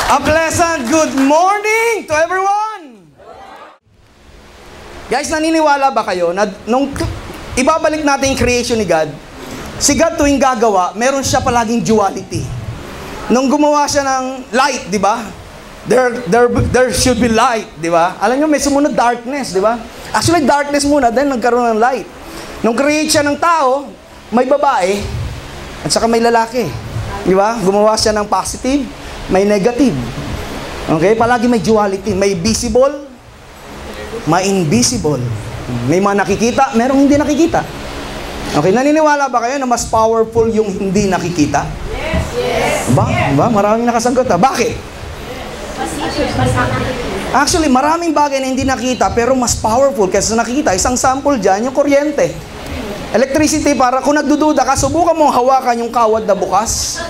A pleasant good morning to everyone! Guys, naniniwala ba kayo na nung ibabalik natin yung creation ni God, si God tuwing gagawa, meron siya palaging duality. Nung gumawa siya ng light, di ba? There should be light, di ba? Alam nyo, may sumunod darkness, di ba? Actually, darkness muna, then nagkaroon ng light. Nung create siya ng tao, may babae, at saka may lalaki. Di ba? Gumawa siya ng positive, may negative. Okay? Palagi may duality. May visible, may invisible. May mga nakikita, merong hindi nakikita. Okay? Naniniwala ba kayo na mas powerful yung hindi nakikita? Yes. Yes. Ba? Maraming nakasagot. Bakit? Actually, maraming bagay na hindi nakita pero mas powerful kaysa nakikita. Isang sample dyan, yung kuryente. Electricity, para kung nagdududa ka, subukan mong hawakan yung kawad na bukas.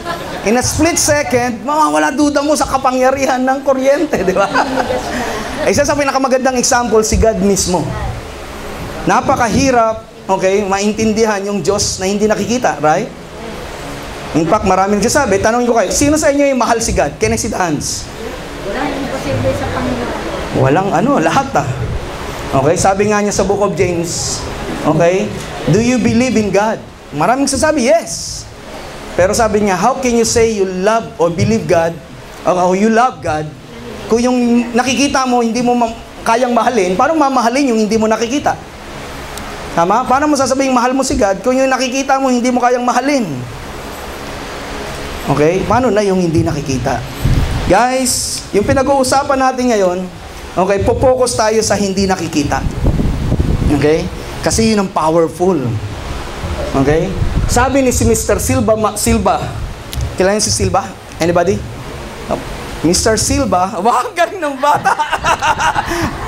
In a split second, mawawala duda mo sa kapangyarihan ng kuryente, di ba? Isa sa pinakamagandang example, si God mismo. Napakahirap, okay, maintindihan yung Diyos na hindi nakikita, right? In fact, maraming nagsasabi, tanongin ko kayo, sino sa inyo yung mahal si God? Can I see the hands? Walang imposible sa Panginoon. Walang lahat Okay, sabi nga niya sa Book of James, okay, do you believe in God? Maraming sasabi, yes. Pero sabi niya, how can you say you love or believe God, or you love God, kung yung nakikita mo, hindi mo kayang mahalin, paano mamahalin yung hindi mo nakikita? Tama? Paano mo sasabing mahal mo si God, kung yung nakikita mo, hindi mo kayang mahalin? Okay? Paano na yung hindi nakikita? Guys, yung pinag-uusapan natin ngayon, okay, po-focus tayo sa hindi nakikita. Okay? Kasi yun ang powerful. Okay? Sabi ni si Mr. Silva. Kilala niyo si Silva? Anybody? Oh. Mr. Silva, wag galing ng bata.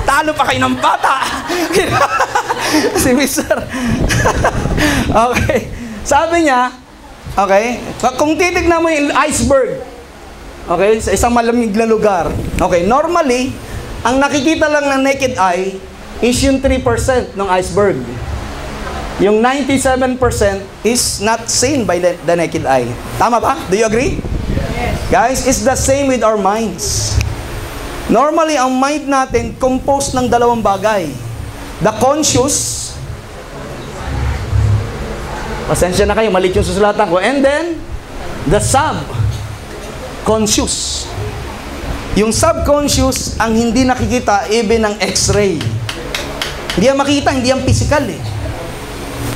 Talo pa kayo ng bata. Si Mr. Okay. Sabi niya, okay, kung titignan mo yung iceberg, okay, sa isang malamig na lugar, okay, normally, ang nakikita lang ng naked eye is yung 3% ng iceberg. Yung 97% is not seen by the naked eye. Tama ba? Do you agree? Yes. Guys, it's the same with our minds. Normally, ang mind natin composed ng dalawang bagay. The conscious, pasensya na kayo, malit yung susulatan ko. And then, the subconscious. Yung subconscious, ang hindi nakikita, even ng x-ray. Hindi yan makita, hindi yan physical eh.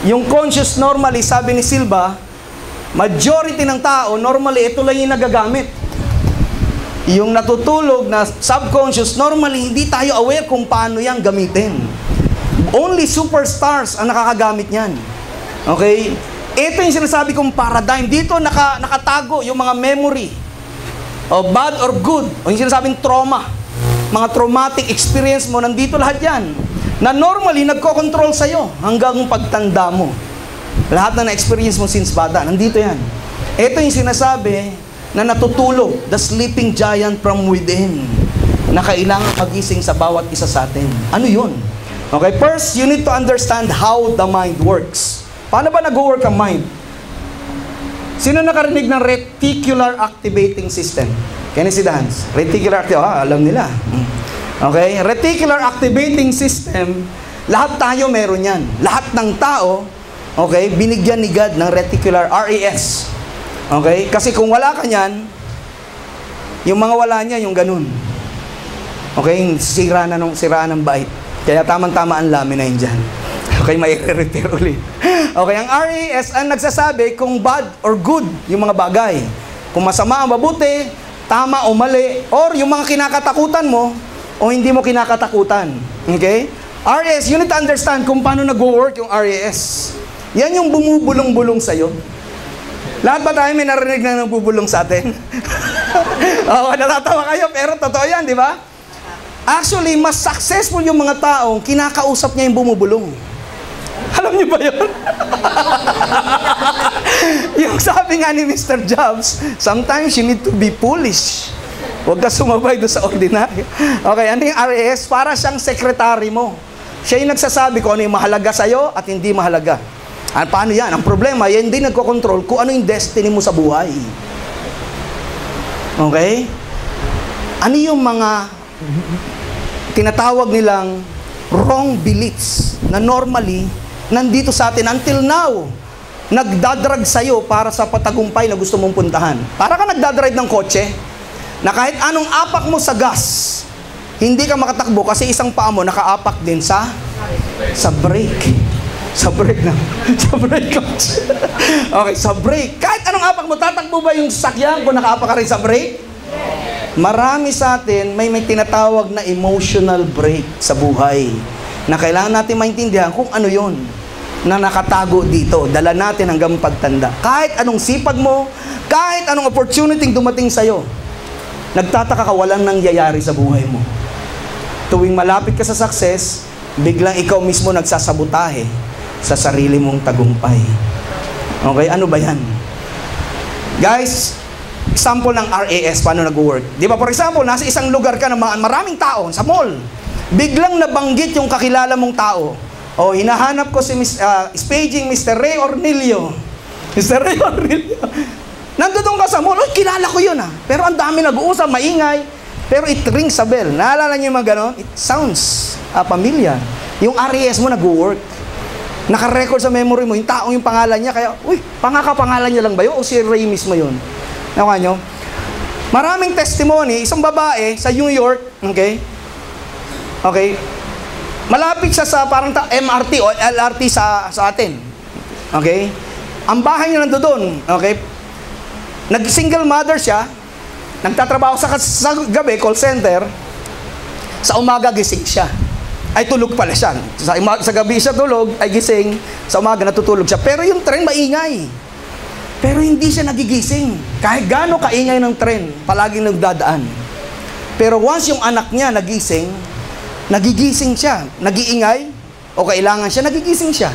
Yung conscious normally, sabi ni Silva, majority ng tao, normally, ito lang yung nagagamit. Yung natutulog na subconscious, normally, hindi tayo aware kung paano yan gamitin. Only superstars ang nakakagamit yan. Okay? Ito yung sinasabi kong paradigm. Dito nakatago yung mga memory. O bad or good. O yung sinasabing trauma. Mga traumatic experience mo, nandito lahat yan. Na normally, nagko-control sa'yo hanggang pagtanda mo. Lahat na na-experience mo since bata, nandito yan. Ito yung sinasabi na natutulog, the sleeping giant from within, na kailangan magising sa bawat isa sa atin. Ano yun? Okay, first, you need to understand how the mind works. Paano ba nag-work ang mind? Sino nakarinig ng reticular activating system? Can you see the hands? Reticular activating, alam nila. Okay? Reticular activating system, lahat tayo meron yan. Lahat ng tao, okay, binigyan ni God ng reticular RAS. Okay? Kasi kung wala ka yan, yung mga wala niya, yung ganun. Okay? Siraan ng bait. Kaya tamang-tama ang lamin na yun dyan. Okay, may repair ulit. Okay, ang RAS ang nagsasabi kung bad or good yung mga bagay. Kung masama o mabuti, tama o mali, or yung mga kinakatakutan mo, o hindi mo kinakatakutan. Okay? RAS, you need to understand kung paano nag-work yung RAS. Yan yung bumubulong-bulong sa'yo. Lahat ba tayo may narinig na nagbubulong sa atin? Oo, natatawa kayo, pero totoo yan, di ba? Actually, mas successful yung mga taong kinakausap niya yung bumubulong. Alam niyo ba yun? Yung sabi nga ni Mr. Jobs, sometimes you need to be foolish. Huwag ka sumabay doon sa ordinaryo. Okay, ano yung RAS? Para siyang sekretary mo. Siya yung nagsasabi kung ano yung mahalaga sa'yo at hindi mahalaga. Paano yan? Ang problema, yan din nagkocontrol kung ano yung destiny mo sa buhay. Okay? Ano yung mga tinatawag nilang wrong beliefs na normally nandito sa atin until now, nagdadrag sa'yo para sa patagumpay na gusto mong puntahan. Para ka nagdadrive ng kotse, na kahit anong apak mo sa gas, hindi ka makatakbo kasi isang paa mo nakaapak din sa brake. Sa brake na. Sa brake coach. Okay, sa brake. Kahit anong apak mo, tatakbo ba yung sasakyan kung nakaapak ka rin sa brake? Marami sa atin may tinatawag na emotional break sa buhay na kailangan natin maintindihan kung ano yon na nakatago dito. Dala natin hanggang pagtanda. Kahit anong sipag mo, kahit anong opportunity dumating sa'yo, nagtataka ka walang nangyayari sa buhay mo. Tuwing malapit ka sa success, biglang ikaw mismo nagsasabotahe sa sarili mong tagumpay. Okay, ano ba yan? Guys, example ng RAS, paano nag-work? Di ba, for example, nasa isang lugar ka na maraming tao, sa mall. Biglang nabanggit yung kakilala mong tao. O, hinahanap ko si staging Mr. Ray Ornilio. Mr. Ray Ornilio. Nandoon ka sa mall, kilala ko yun Pero ang dami nag-uusap, maingay. Pero it rings a bell. Naalala niyo yung mga ganon? It sounds familiar. Yung RAS mo nag-work. Naka-record sa memory mo, yung taong yung pangalan niya, kaya, pangakapangalan niya lang ba yun? O si Ray mismo yun? Nakuha nyo? Maraming testimony, isang babae sa New York, okay? Okay? Malapit siya sa parang MRT o LRT sa atin. Okay? Ang bahay niya nandoon, okay? Nag-single mother siya, nagtatrabaho sa gabi, call center, sa umaga gising siya. Ay tulog pala siya. Sa gabi siya tulog, ay gising. Sa umaga natutulog siya. Pero yung tren maingay. Pero hindi siya nagigising. Kahit gaano kaingay ng tren, palaging nagdadaan. Pero once yung anak niya nagigising siya. Nagiingay, o kailangan siya, nagigising siya.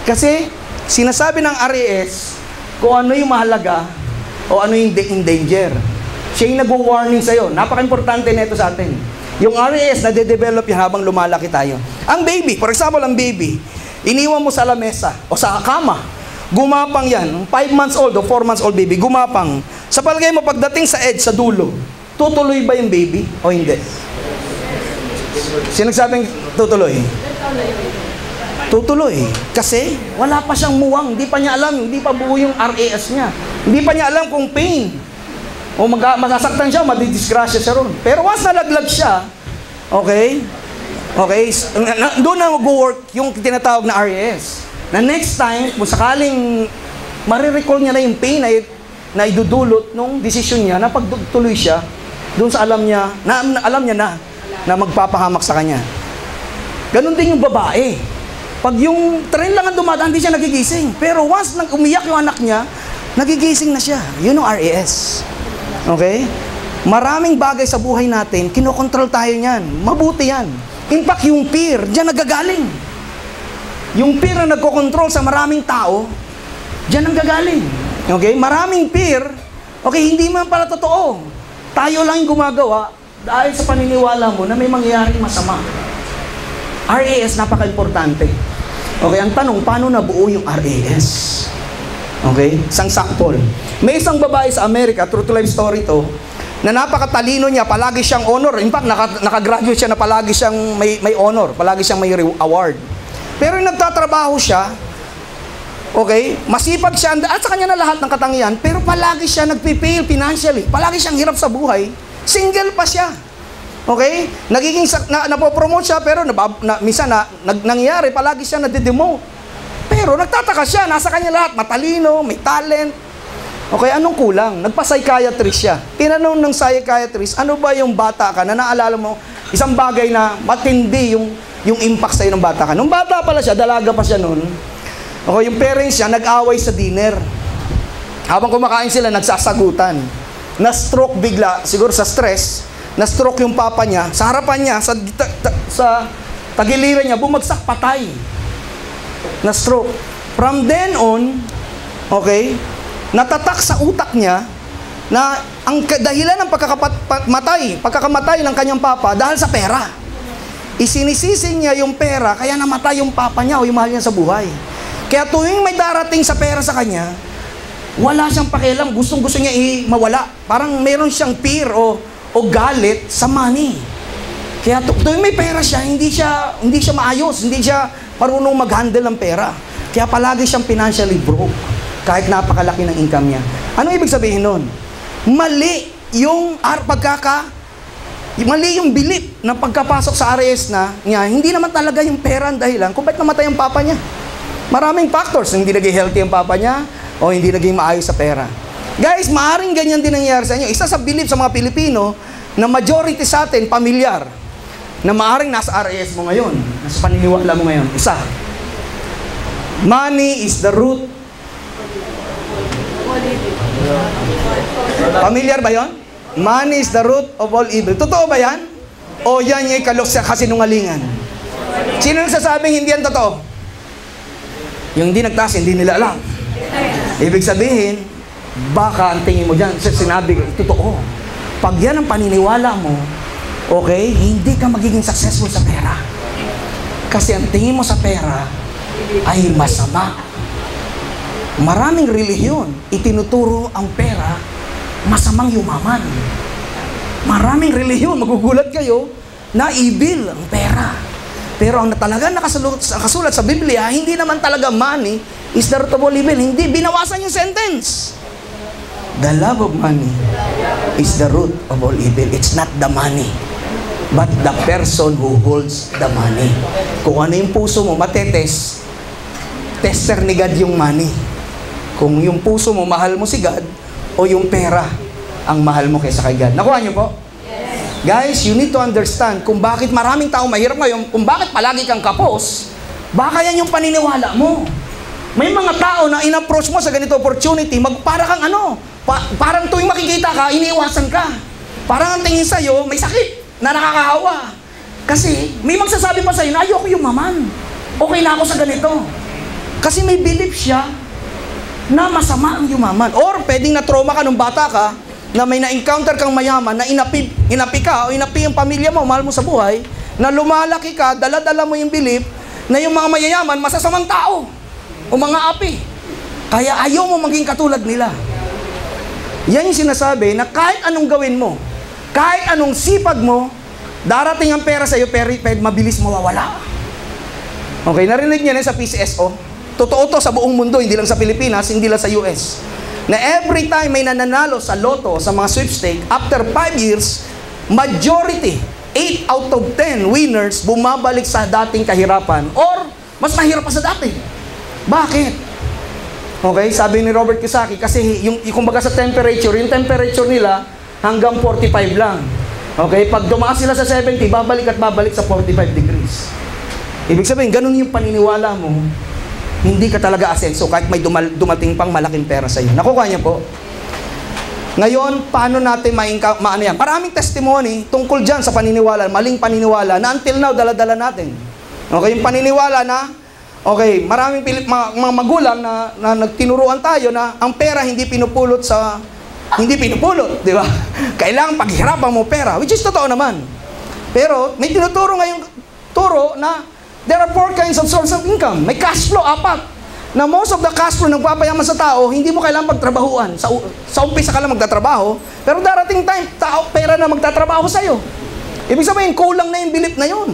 Kasi sinasabi ng RAS kung ano yung mahalaga o ano yung in danger. Siya yung nag-warning sa'yo. Napaka-importante nito sa atin. Yung RAS na de-develop yan habang lumalaki tayo. Ang baby, for example, ang baby, iniwan mo sa lamesa o sa kama, gumapang yan. 5 months old o 4 months old baby, gumapang. Sa palagay mo, pagdating sa edge, sa dulo, tutuloy ba yung baby o hindi? Sino nagsabing tutuloy? Tutuloy. Kasi wala pa siyang muwang, hindi pa niya alam, hindi pa buo yung RAS niya. Hindi pa niya alam kung pain. O masasaktan siya, madidisgrasya siya ron. Pero once nalaglag siya, okay, doon na mag-work yung tinatawag na RAS. Na next time, kung sakaling marirecall niya na yung pain na idudulot nung desisyon niya na pagtuloy siya, doon sa alam niya na magpapahamak sa kanya. Ganon din yung babae. Pag yung tren lang ang dumadaan, hindi siya nagigising. Pero once umiyak yung anak niya, nagigising na siya. Yun ang RAS. Okay? Maraming bagay sa buhay natin, kinokontrol tayo niyan. Mabuti yan. In fact, yung fear, diyan nagagaling. Yung fear na nagkokontrol sa maraming tao, diyan ang gagaling. Okay? Maraming fear, okay, hindi man pala totoo. Tayo lang yung gumagawa dahil sa paniniwala mo na may mangyayaring masama. RAS, napaka-importante. Okay, ang tanong, paano nabuo yung RAS? Okay? Isang sample. May isang babae sa Amerika, true to life story to, na napakatalino niya, palagi siyang honor. In fact, nakagraduate siya na palagi siyang may honor, palagi siyang may award. Pero yung nagtatrabaho siya, okay, masipag siya, at sa kanya na lahat ng katangian, pero palagi siya nagpipail financially, palagi siyang hirap sa buhay, single pa siya. Okay? Nagiging, napopromote siya, pero minsan nangyayari, palagi siya nade-demote. Pero nagtataka siya, nasa kanya lahat, matalino, may talent. Okay, anong kulang? Nagpa-psychiatrist siya. Tinanong ng psychiatrist, ano ba yung bata ka na naalala mo, isang bagay na matindi yung impact sa'yo ng bata ka. Nung bata pala siya, dalaga pa siya noon. Okay, yung parents niya, nag-away sa dinner. Habang kumakain sila, nagsasagutan. Na-stroke bigla, siguro sa stress, na-stroke yung papa niya. Sa harapan niya, sa tagiliran niya, bumagsak patay. Na-stroke. From then on, okay, natatak sa utak niya na ang dahilan ng pagkakamatay ng kanyang papa dahil sa pera. Isinisisi niya yung pera, kaya namatay yung papa niya o yung mahal niya sa buhay. Kaya tuwing may darating sa pera sa kanya, wala siyang pakialam, gustong-gusto niya mawala. Parang meron siyang fear o o galit sa money. Kaya tuwing may pera siya, hindi siya maayos, hindi siya marunong mag-handle ng pera. Kaya palagi siyang financially broke, kahit napakalaki ng income niya. Ano ibig sabihin nun? Mali yung mali yung bilip na pagkapasok sa RS niya, hindi naman talaga yung pera ang dahilan kung ba't namatay ang papa niya. Maraming factors, hindi naging healthy ang papa niya, o hindi naging maayos sa pera. Guys, maaaring ganyan din nangyayari sa inyo. Isa sa bilip sa mga Pilipino, na majority sa atin, pamilyar, na maaaring nasa RS mo ngayon, nasa paniniwala mo ngayon. Isa, money is the root. Familiar ba yon? Money is the root of all evil. Totoo ba yan? O yan yung kasinungalingan? Sino nagsasabing hindi yan totoo? Yung hindi nagtaas, hindi nila alam. Ibig sabihin, baka ang tingin mo dyan, sinabi ko, totoo. Pag yan ang paniniwala mo, okay, hindi ka magiging successful sa pera. Kasi ang tingin mo sa pera ay masama. Maraming relihiyon, itinuturo ang pera, masamang yumaman. Maraming relihiyon, magugulat kayo, na evil ang pera. Pero ang talaga nakasulat sa Biblia, hindi naman talaga money is the root of all evil. Hindi, binawasan yung sentence. The love of money is the root of all evil. It's not the money, but the person who holds the money. Kung ano yung puso mo, matetes, tester ni God yung money. Kung yung puso mo, mahal mo si God, o yung pera, ang mahal mo kaysa kay God. Nakuha niyo po? Yes. Guys, you need to understand kung bakit maraming tao mahirap ngayon, kung bakit palagi kang kapos, baka yan yung paniniwala mo. May mga tao na in-approach mo sa ganito opportunity, para kang parang tuwing makikita ka, iniiwasan ka. Parang ang tingin sa'yo, may sakit na nakakahawa. Kasi may magsasabi pa sa'yo na ayoko yumaman. Okay na ako sa ganito. Kasi may belief siya na masama ang yumaman. Or pwedeng na-trauma ka nung bata ka, na may na-encounter kang mayaman, na inapi ka, o inapi yung pamilya mo, mahal mo sa buhay, na lumalaki ka, dala-dala mo yung belief, na yung mga mayayaman, masasamang tao, o mga api. Kaya ayaw mo maging katulad nila. Yan yung sinasabi na kahit anong gawin mo, kahit anong sipag mo, darating ang pera sa'yo, pero mabilis mawawala. Okay, narinig niya na sa PCSO. Totoo to sa buong mundo, hindi lang sa Pilipinas, hindi lang sa US. Na every time may nananalo sa loto, sa mga sweepstake, after 5 years, majority, 8 out of 10 winners, bumabalik sa dating kahirapan or mas mahirap pa sa dati. Bakit? Okay, sabi ni Robert Kiyosaki, kasi yung kumbaga sa temperature, yung temperature nila hanggang 45 lang. Okay, pag dumaas sila sa 70, babalik at babalik sa 45 degrees. Ibig sabihin, ganun yung paniniwala mo, hindi ka talaga asenso kahit may dumating pang malaking pera sa iyo. Nakukuha niyo po? Ngayon, paano natin maano yan? Maraming testimony tungkol dyan sa paniniwala, maling paniniwala na until now, dala-dala natin. Okay, yung paniniwala na, okay, maraming mga magulang na nagtinuruan tayo na ang pera hindi pinupulot, di ba? Kailangan paghirapan mo pera, which is totoo naman. Pero, may tinuturo ngayong turo na there are 4 kinds of source of income. May cash flow, 4. Na most of the cash flow nagpapayaman sa tao, hindi mo kailangan pagtrabahuan. Sa umpisa ka lang magtatrabaho, pero darating time, pera na magtatrabaho sa'yo. Ibig sabihin, kulang na yung belief na yun.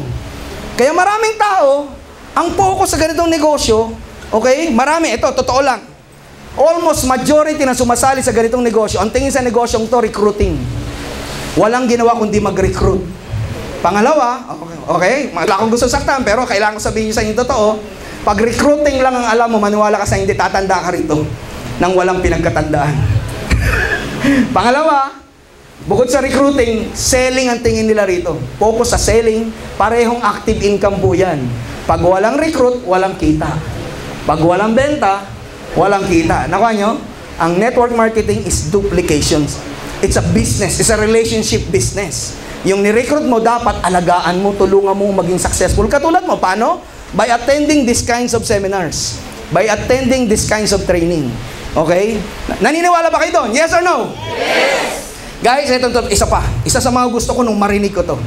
Kaya maraming tao, ang focus sa ganitong negosyo, okay, marami, ito, totoo lang. Almost majority na sumasali sa ganitong negosyo, ang tingin sa negosyong to, recruiting. Walang ginawa kundi mag-recruit. Pangalawa, okay, wala akong gusto saktan, pero kailangan ko sabihin sa inyo totoo, pag recruiting lang ang alam mo, maniwala ka sa hindi, tatanda ka rito nang walang pinagkatandaan. Pangalawa, bukod sa recruiting, selling ang tingin nila rito. Focus sa selling, parehong active income po yan. Pag walang recruit, walang kita. Pag walang benta, walang kita. Nakuha nyo? Ang network marketing is duplications. It's a business, it's a relationship business. Yung ni-recruit mo, dapat alagaan mo, tulungan mo maging successful. Katulad mo, paano? By attending these kinds of seminars. By attending these kinds of training. Okay? Naniniwala ba kayo doon? Yes or no? Yes! Guys, ito, isa pa. Isa sa mga gusto ko nung marinig ko to.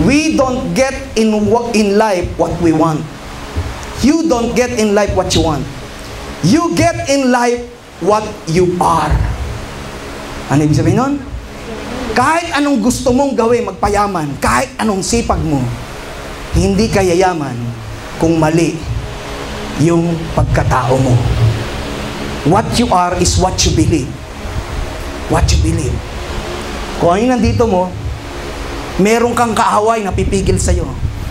We don't get in life what we want. You don't get in life what you want. You get in life what you are. Ano ibig sabihin nun? Kahit anong gusto mong gawin, magpayaman, kahit anong sipag mo, hindi ka yayaman kung mali yung pagkatao mo. What you are is what you believe. What you believe. Kung ano yung nandito mo, meron kang kaaway na pipigil sa'yo.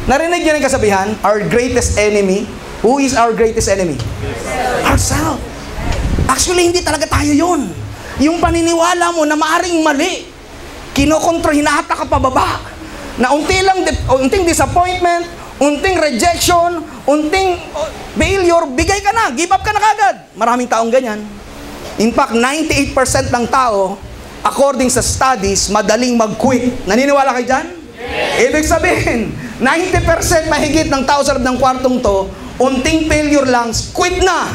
Narinig niyo yung kasabihan, our greatest enemy. Who is our greatest enemy? Ourselves. Actually, hindi talaga tayo yun. Yung paniniwala mo na maaring mali, kinokontra, hinahata ka pababa. Na unting disappointment, unting rejection, unting failure, bigay ka na, give up ka na kagad. Maraming taong ganyan. In fact, 98% ng tao, according sa studies, madaling mag-quit. Naniniwala kayo dyan? Yes. Ibig sabihin, 90% mahigit ng tao sa loob ng kwartong to, unting failure lang, quit na.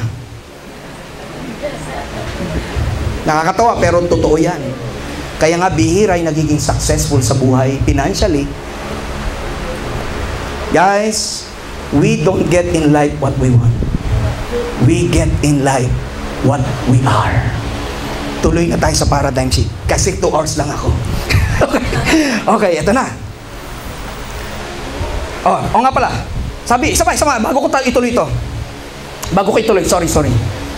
Nakakatawa, pero totoo yan. Kaya nga, bihira ay nagiging successful sa buhay financially. Guys, we don't get in life what we want. We get in life what we are. Tuloy na tayo sa paradigm shift. Kasi 2 hours lang ako. Okay, eto na. O nga pala. Sabi, isa pa, bago ko ituloy ito. Bago ko ituloy, sorry.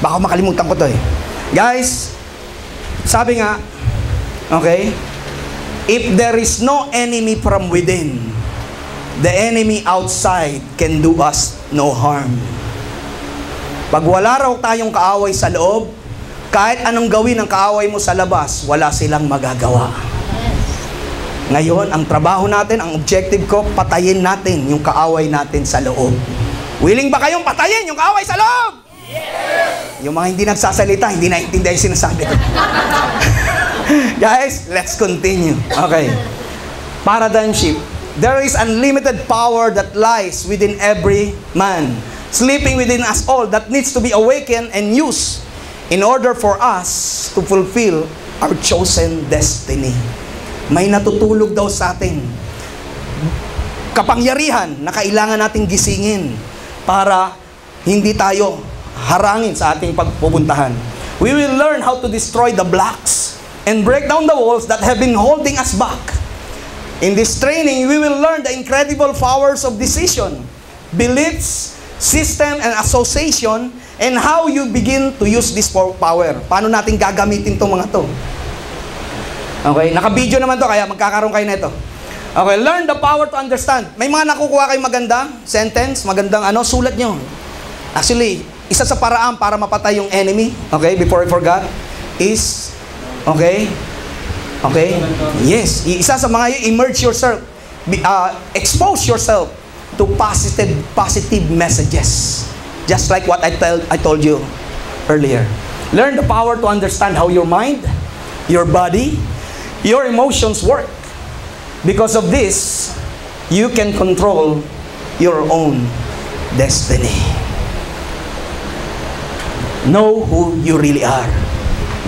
Baka makalimutan ko to eh. Guys, sabi nga, okay, if there is no enemy from within, the enemy outside can do us no harm. Pag wala raw tayong kaaway sa loob, kahit anong gawin ng kaaway mo sa labas, wala silang magagawa. Ngayon, ang trabaho natin, ang objective ko, patayin natin yung kaaway natin sa loob. Willing ba kayong patayin yung kaaway sa loob? Yes! Yung mga hindi nagsasalita, hindi naiintindihan yung sinasabi ko. Guys, let's continue. Okay. Paradigm shift. There is unlimited power that lies within every man, sleeping within us all, that needs to be awakened and used in order for us to fulfill our chosen destiny. May natutulog daw sa atin. Kapangyarihan na kailangan nating gisingin para hindi tayo harangin sa ating pagpupuntahan. We will learn how to destroy the blocks and break down the walls that have been holding us back. In this training, we will learn the incredible powers of decision, beliefs, system, and association, and how you begin to use this power. Paano natin gagamitin itong mga to? Okay, naka-video naman to, kaya magkakaroon kayo na ito. Okay, learn the power to understand. May mga nakukuha kayong magandang sentence, magandang sulat nyo. Actually, isa sa paraan para mapatay yung enemy, okay, before I forgot, is, okay, yes, isa sa mga immerse yourself, expose yourself to positive messages. Just like what I told you earlier. Learn the power to understand how your mind, your body, your emotions work. Because of this, you can control your own destiny. Know who you really are.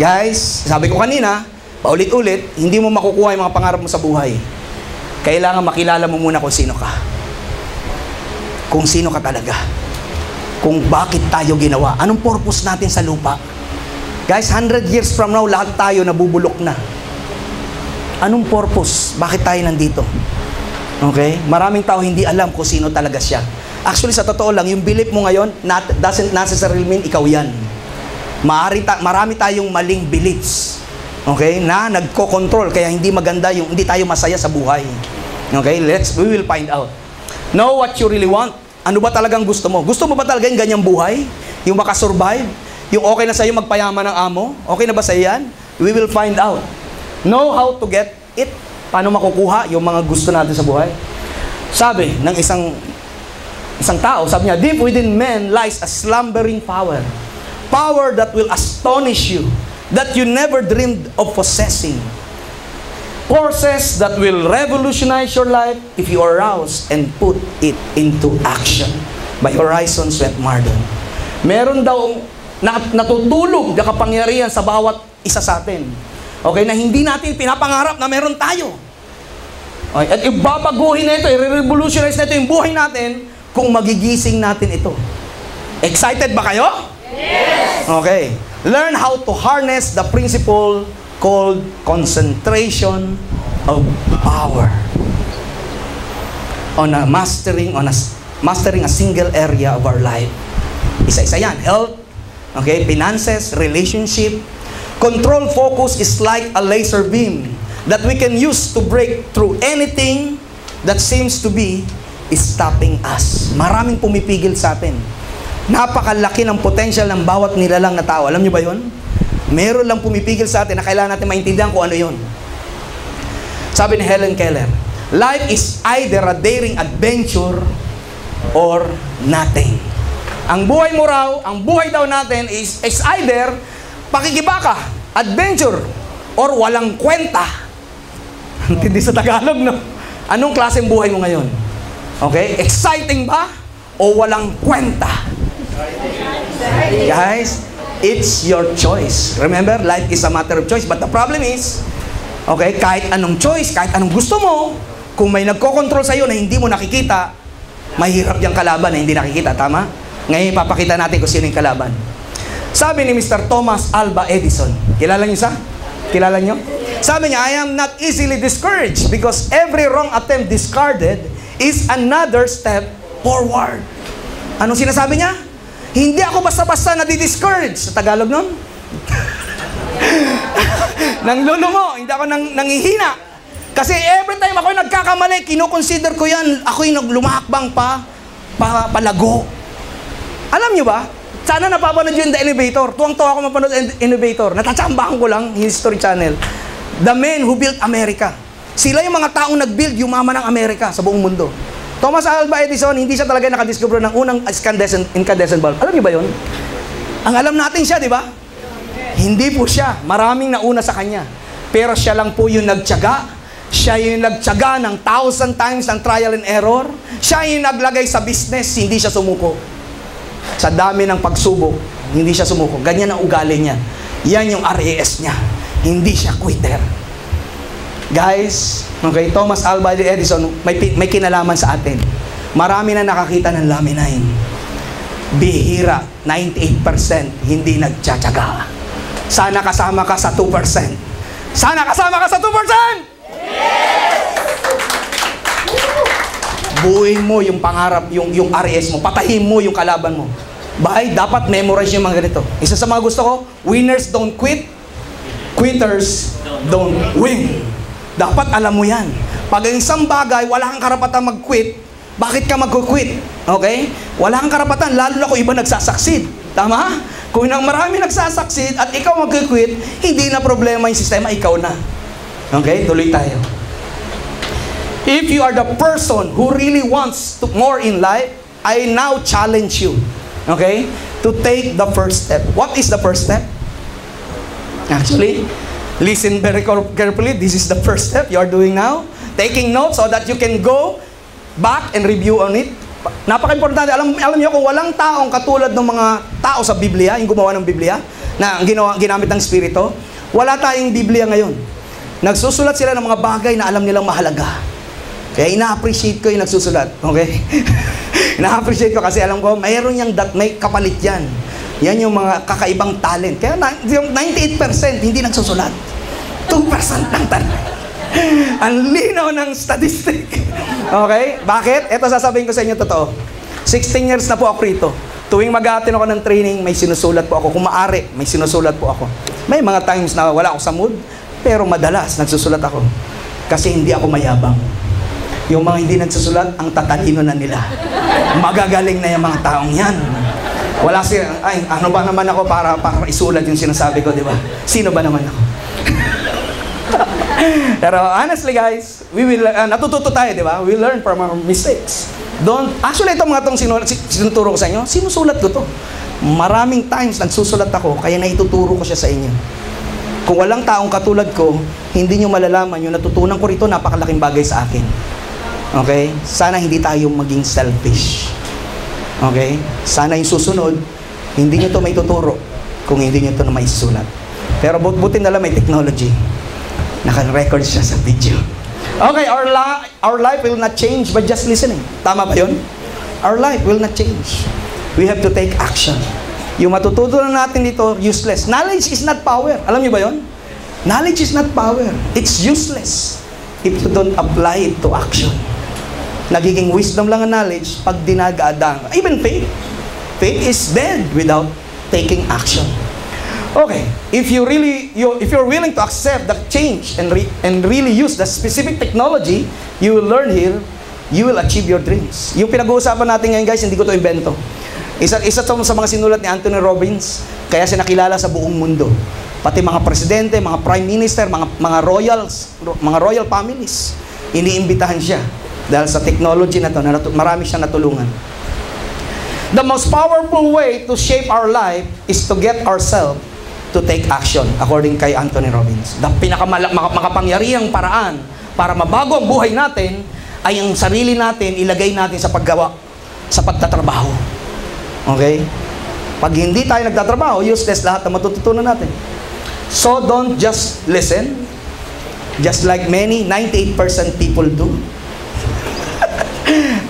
Guys, sabi ko kanina, paulit-ulit, hindi mo makukuha yung mga pangarap mo sa buhay. Kailangan makilala mo muna kung sino ka. Kung sino ka talaga. Kung bakit tayo ginawa. Anong purpose natin sa lupa? Guys, 100 years from now, lahat tayo nabubulok na. Anong purpose? Bakit tayo nandito? Okay? Maraming tao hindi alam kung sino talaga siya. Actually, sa totoo lang, yung belief mo ngayon, doesn't necessarily mean ikaw yan. Marami tayong maling beliefs. Okay? Na nagko-control, kaya hindi maganda hindi tayo masaya sa buhay. Okay? We will find out. Know what you really want. Ano ba talagang gusto mo? Gusto mo ba talaga yung ganyang buhay? Yung makasurvive? Yung okay na sa'yo magpayaman ng amo? Okay na ba sa'yo yan? We will find out. Know how to get it. Paano makukuha yung mga gusto natin sa buhay? Sabi ng isang tao, sabi niya, deep within men lies a slumbering power. Power that will astonish you, that you never dreamed of possessing. Forces that will revolutionize your life if you arouse and put it into action. By Horizon Sweat Mardon. Meron daw natutulog na kapangyarihan sa bawat isa sa atin. Okay, na hindi natin pinapangarap na meron tayo. Okay, at ibabaguhin na ito, i-revolutionize na ito yung buhay natin kung magigising natin ito. Excited ba kayo? Yes! Okay. Learn how to harness the principle called concentration of power on mastering a single area of our life. Isa-isa yan. Health, okay, finances, relationship. Control focus is like a laser beam that we can use to break through anything that seems to be stopping us. Maraming pumipigil sa atin. Napakalaki ng potential ng bawat nilalang na tao. Alam niyo ba yun? Meron lang pumipigil sa atin na kailangan natin maintindihan kung ano yun. Sabi ni Helen Keller, life is either a daring adventure or nothing. Ang buhay mo raw, ang buhay daw natin is either pakikibaka, adventure, or walang kwenta. Hindi sa Tagalog, no? Anong klaseng buhay mo ngayon? Okay? Exciting ba? O walang kwenta? Guys, it's your choice. Remember, life is a matter of choice. But the problem is, okay, kahit anong choice, kahit anong gusto mo, kung may nagko-control sa'yo na hindi mo nakikita, mahirap yung kalaban na hindi nakikita. Tama? Ngayon, ipapakita natin kung sino yung kalaban. Sabi ni Mr. Thomas Alva Edison, kilala niyo siya? Kilala niyo? Sabi niya, I am not easily discouraged because every wrong attempt discarded is another step forward. Anong sinasabi niya? Hindi ako basta-basta nadi-discourage. Sa Tagalog nun? Nanglulumo, hindi ako nangihina. Kasi every time ako nagkakamali, kinukonsider ko yan, ako'y lumakbang palago. Alam niyo ba? Sana napapanood yun The Elevator. Tuwang-tuwa ako mapanood Elevator. Natatsambahan ko lang, History Channel. The men who built America. Sila yung mga taong nag-build yumaman ng Amerika sa buong mundo. Thomas Alva Edison, hindi siya talaga nakadiscover ng unang incandescent bulb. Alam niyo ba yun? Ang alam natin siya, di ba? Hindi po siya. Maraming nauna sa kanya. Pero siya lang po yung nagtiyaga. Siya yung nagtiyaga ng 1,000 times ng trial and error. Siya yung naglagay sa business, hindi siya sumuko. Sa dami ng pagsubok, hindi siya sumuko. Ganyan ang ugali niya. Yan yung RAS niya. Hindi siya quitter. Guys, okay, Thomas Alva Edison, may kinalaman sa atin. Marami na nakakita ng laminine. Bihira, 98% hindi nagtsatsaga. Sana kasama ka sa 2%. Sana kasama ka sa 2%! Yes! Buuin mo yung pangarap, yung RS mo. Patahin mo yung kalaban mo. Bahay, dapat memorize yung mga ganito. Isa sa mga gusto ko, winners don't quit, quitters don't win. Dapat alam mo yan. Pag ang isang bagay, wala kang karapatan mag-quit, bakit ka mag-quit? Okay? Wala kang karapatan, lalo na kung iba nagsasucceed. Tama? Kung nang marami nagsasucceed at ikaw mag-quit, hindi na problema yung sistema, ikaw na. Okay? Tuloy tayo. If you are the person who really wants more in life, I now challenge you, okay, to take the first step. What is the first step? Actually, listen very carefully. This is the first step you are doing now. Taking notes so that you can go back and review on it. Napaka-importante. Alam niyo kung walang taong katulad ng mga tao sa Biblia, yung gumawa ng Biblia, na ginamit ng Espiritu, wala tayong Biblia ngayon. Nagsusulat sila ng mga bagay na alam nilang mahalaga. Kaya ina-appreciate ko yung nagsusulat. Okay? Ina-appreciate ko kasi alam ko, mayroon may kapalit yan. Yan yung mga kakaibang talent. Kaya yung 98% hindi nagsusulat. 2% lang talaga. Ang linaw ng statistic. Okay? Bakit? Ito sasabihin ko sa inyo totoo. 16 years na po ako rito. Tuwing mag-aatin ako ng training, may sinusulat po ako. Kung maaari, may sinusulat po ako. May mga times na wala ako sa mood, pero madalas nagsusulat ako. Kasi hindi ako mayabang. Yung mga hindi nagsusulat, ang tatalino na nila. Magagaling na yung mga taong yan. Wala siya, ay, ano ba naman ako para isulat yung sinasabi ko, di ba? Sino ba naman ako? Pero honestly guys, we will natututo tayo, di ba? We learn from our mistakes. Actually, itong mga itong sinuturo ko sa inyo, sinusulat ko to. Maraming times nagsusulat ako, kaya naituturo ko siya sa inyo. Kung walang taong katulad ko, hindi nyo malalaman yung natutunan ko rito, napakalaking bagay sa akin. Okay? Sana hindi tayo maging selfish. Okay? Sana yung susunod, hindi nyo to may tuturo kung hindi nyo to na may sulat. Pero buti na lang may technology. Naka-record siya sa video. Okay, our life will not change by just listening. Tama ba yun? Our life will not change. We have to take action. Yung matututunan natin dito, useless. Knowledge is not power. Alam niyo ba yun? Knowledge is not power. It's useless if you don't apply it to action. Nagiging wisdom lang ang knowledge pag dinagaadang. Even faith. Faith is dead without taking action. Okay, if you're willing to accept the change and really use the specific technology you will learn here, you will achieve your dreams. Yung pinag-uusapan natin ngayon, guys, hindi ko to invento. Isa to sa mga sinulat ni Anthony Robbins, kaya siya nakilala sa buong mundo. Pati mga presidente, mga prime minister, mga royal families, iniimbitahan siya dahil sa technology na to, marami siyang natulungan. The most powerful way to shape our life is to get ourselves to take action, according kay Anthony Robbins. The makapangyarihang paraan para mabago ang buhay natin ay ang sarili natin ilagay natin sa paggawa, sa pagtatrabaho. Okay? Pag hindi tayo nagtatrabaho, useless lahat na matututunan natin. So don't just listen, just like many 98% people do.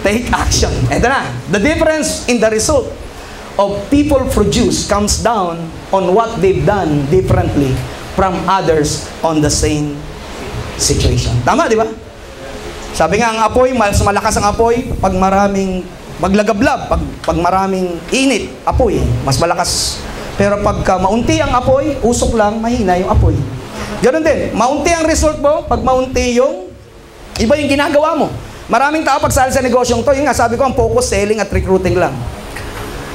Take action. Ito na. The difference in the result of people produce comes down on what they've done differently from others on the same situation. Tama, di ba? Sabi nga, ang apoy, mas malakas ang apoy pag maraming maglagablab, pag maraming init, apoy, mas malakas. Pero pagka maunti ang apoy, usok lang, mahina yung apoy. Ganun din, maunti ang result mo, pag maunti yung iba yung ginagawa mo. Maraming tao pagsali sa negosyong to, yun nga sabi ko, ang focus selling at recruiting lang.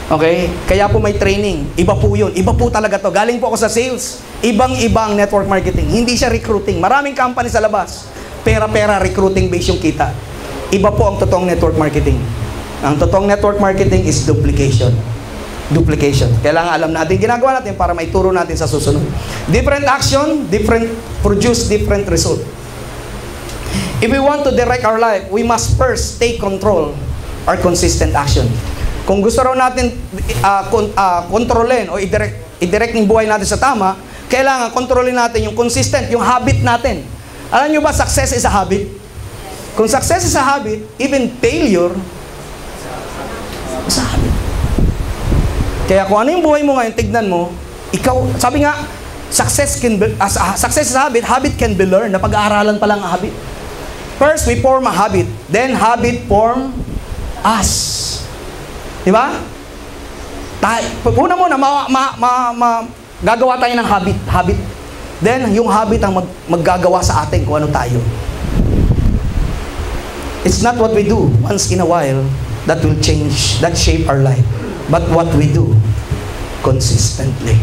Okay? Kaya po may training. Iba po yun. Iba po talaga to. Galing po ako sa sales. Ibang-ibang network marketing. Hindi siya recruiting. Maraming company sa labas. Pera-pera, recruiting base yung kita. Iba po ang totoong network marketing. Ang totoong network marketing is duplication. Duplication. Kailangan alam natin, ginagawa natin para maituro natin sa susunod. Different action, produce different result. If we want to direct our life, we must first take control our consistent action. Kung gusto raw natin kontrolin o i-direct yung buhay natin sa tama, kailangan kontrolin natin yung consistent, yung habit natin. Alam nyo ba, success is a habit? Kung success is a habit, even failure is a habit. Kaya kung ano yung buhay mo ngayon, tignan mo, ikaw, sabi nga, success is a habit, habit can be learned, napag-aaralan pa lang ang habit. First, we form a habit. Then, habit form us. Diba? Una muna, gagawa tayo ng habit. Then, yung habit ang maggagawa sa atin kung ano tayo. It's not what we do once in a while that will change, that shape our life. But what we do consistently.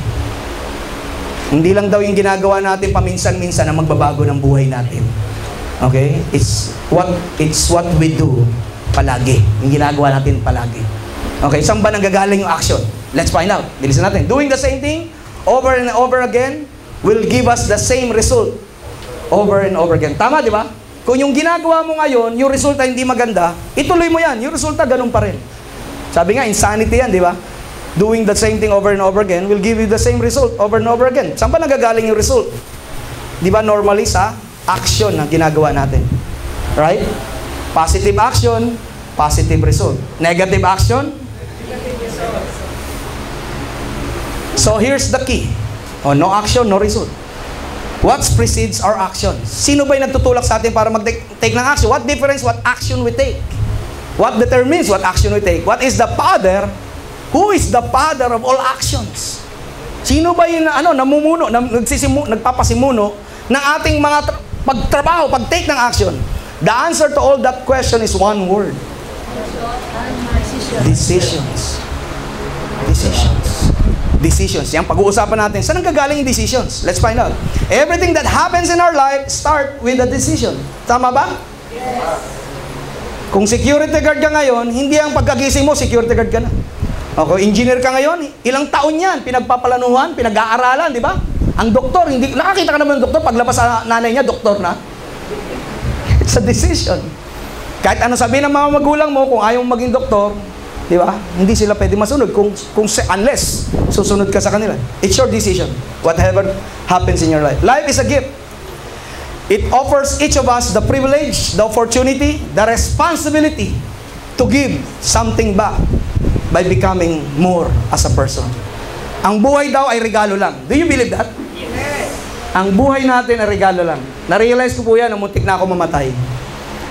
Hindi lang daw yung ginagawa natin paminsan-minsan ang magbabago ng buhay natin. Okay? It's what we do palagi. Yung ginagawa natin palagi. Okay, saan ba nanggagaling yung action? Let's find out. Bilisan natin. Doing the same thing over and over again will give us the same result over and over again. Tama, di ba? Kung yung ginagawa mo ngayon, yung resulta hindi maganda, ituloy mo yan. Yung resulta, ganun pa rin. Sabi nga, insanity yan, di ba? Doing the same thing over and over again will give you the same result over and over again. Saan ba nanggagaling yung result? Di ba normally sa action na ginagawa natin? Right? Positive action, positive result. Negative action, so here's the key. No action, no result. What precedes our actions? Sino ba yung nagtutulak sa atin para mag-take ng action? What difference what action we take? What determines what action we take? What is the father? Who is the father of all actions? Sino ba yung namumuno, nagpapasimuno ng ating mga pagtrabaho, pag-take ng action? The answer to all that question is one word. Decisions. Decisions. Yan pag-uusapan natin. Saan ang gagaling yung decisions? Let's find out. Everything that happens in our life start with a decision. Tama ba? Yes. Kung security guard ka ngayon, hindi ang pagkagising mo, security guard ka na. Okay, engineer ka ngayon, ilang taon yan, pinagpapalanuhan, pinag-aaralan, di ba? Ang doktor, nakakita ka naman ng doktor, paglabas sa nanay niya, doktor na. It's a decision. Kahit ano sabihin ng mga magulang mo, kung ayaw maging doktor, di ba? Hindi sila pwede masunod unless susunod ka sa kanila. It's your decision. Whatever happens in your life. Life is a gift. It offers each of us the privilege, the opportunity, the responsibility to give something back by becoming more as a person. Ang buhay daw ay regalo lang. Do you believe that? Yes. Ang buhay natin ay regalo lang. Na-realize ko po yan, muntik na ako mamatay.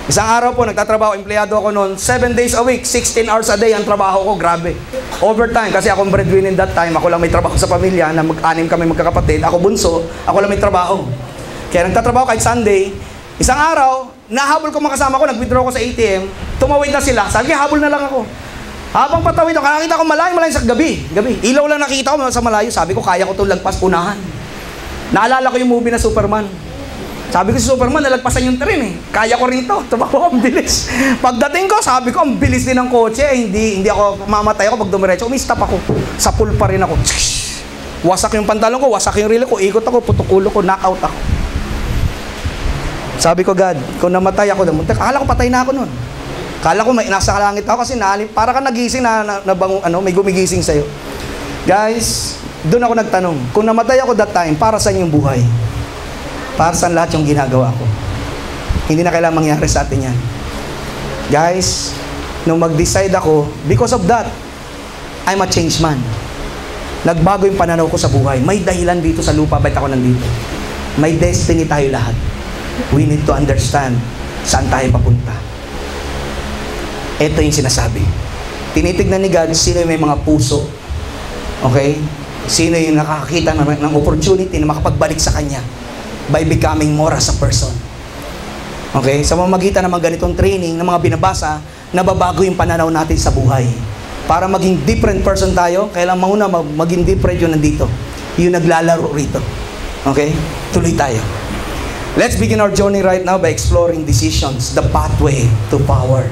Isang araw po, nagtatrabaho, empleyado ako noon, 7 days a week, 16 hours a day ang trabaho ko, grabe. Overtime, kasi akong breadwinner that time, ako lang may trabaho sa pamilya, na mag-anim kami magkakapatid, ako bunso, ako lang may trabaho. Kaya nagtatrabaho kahit Sunday, isang araw, nahabol ko mga kasama ko, nag-withdraw ko sa ATM, tumawid na sila, sabi habol na lang ako. Habang patawid ako, nakakita ko malayo sa gabi. Ilaw lang nakita ko sa malayo, sabi ko, kaya ko itong lagpas unahan. Naalala ko yung movie na Superman. Sabi ko si Superman, nalagpasan yung tren eh. Kaya ko rin to. Tumakbo, ang bilis. Pagdating ko, sabi ko, ang bilis din ng kotse. Hindi ako mamatay ako pag dumiretso. Umi-stop ako. Sa pool pa rin ako. Wasak yung pantalon ko, wasak yung rilo ko, ikot ako, putukulo ko, knockout ako. Sabi ko, God, kung namatay ako, akala ko patay na ako nun. Akala ko nasa langit ako kasi para ka nagising may gumigising sa'yo. Guys, doon ako nagtanong, kung namatay ako that time, para saan yung buhay? Para saan lahat yung ginagawa ko? Hindi na kailangang mangyari sa atin yan. Guys, nung mag-decide ako, because of that, I'm a changed man. Nagbago yung pananaw ko sa buhay. May dahilan dito sa lupa, ba't ako nandito? May destiny tayo lahat. We need to understand saan tayo papunta. Ito yung sinasabi. Tinitignan ni God, sino yung may mga puso. Okay? Sino yung nakakakita ng opportunity na makapagbalik sa Kanya by becoming more as a person. Okay? Sa mamagitan ng mga ganitong training, ng mga binabasa, nababago yung pananaw natin sa buhay. Para maging different person tayo, kailangan muna maging different yung nandito. Yung naglalaro rito. Okay? Tuloy tayo. Let's begin our journey right now by exploring decisions, the pathway to power.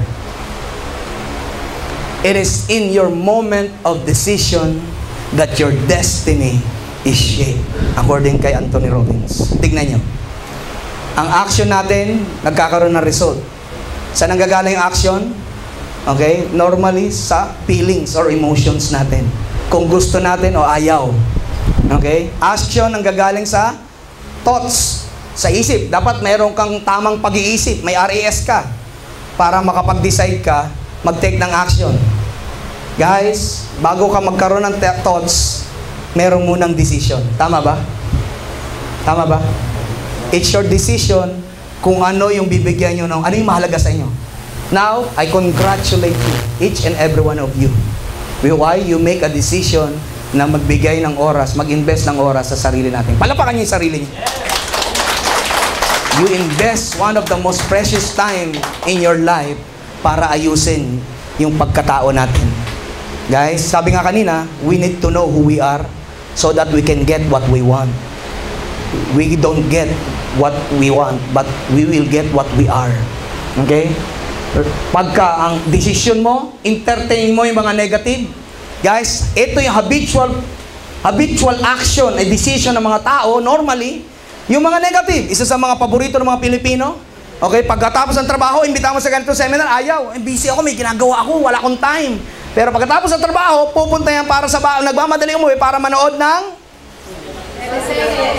It is in your moment of decision that your destiny is shaped, according kay Anthony Robbins. Tignan nyo. Ang action natin, nagkakaroon ng result. Saan nanggagaling yung action? Okay? Normally, sa feelings or emotions natin. Kung gusto natin o ayaw. Okay? Action nanggagaling sa thoughts, sa isip. Dapat mayroon kang tamang pag-iisip. May RAS ka. Para makapag-decide ka, mag-take ng action. Guys, bago ka magkaroon ng thoughts, merong munang decision. Tama ba? Tama ba? It's your decision kung ano yung bibigyan nyo ano yung mahalaga sa inyo. Now, I congratulate you, each and every one of you. Why? You make a decision na magbigay ng oras, mag-invest ng oras sa sarili natin. Palapakan niyo yung sarili niyo. You invest one of the most precious time in your life para ayusin yung pagkatao natin. Guys, sabi nga kanina, we need to know who we are so that we can get what we want. We don't get what we want, but we will get what we are. Okay? Pagka ang decision mo, entertain mo yung mga negative. Guys, ito yung habitual action, a decision ng mga tao, normally, yung mga negative. Isa sa mga paborito ng mga Pilipino. Okay, pagkatapos ng trabaho, imbita mo sa ganito seminar, ayaw. Busy ako, may ginagawa ako, wala akong time. Pero pagkatapos ng trabaho, pupunta yan para sa nagmamadali umuwi para manood ng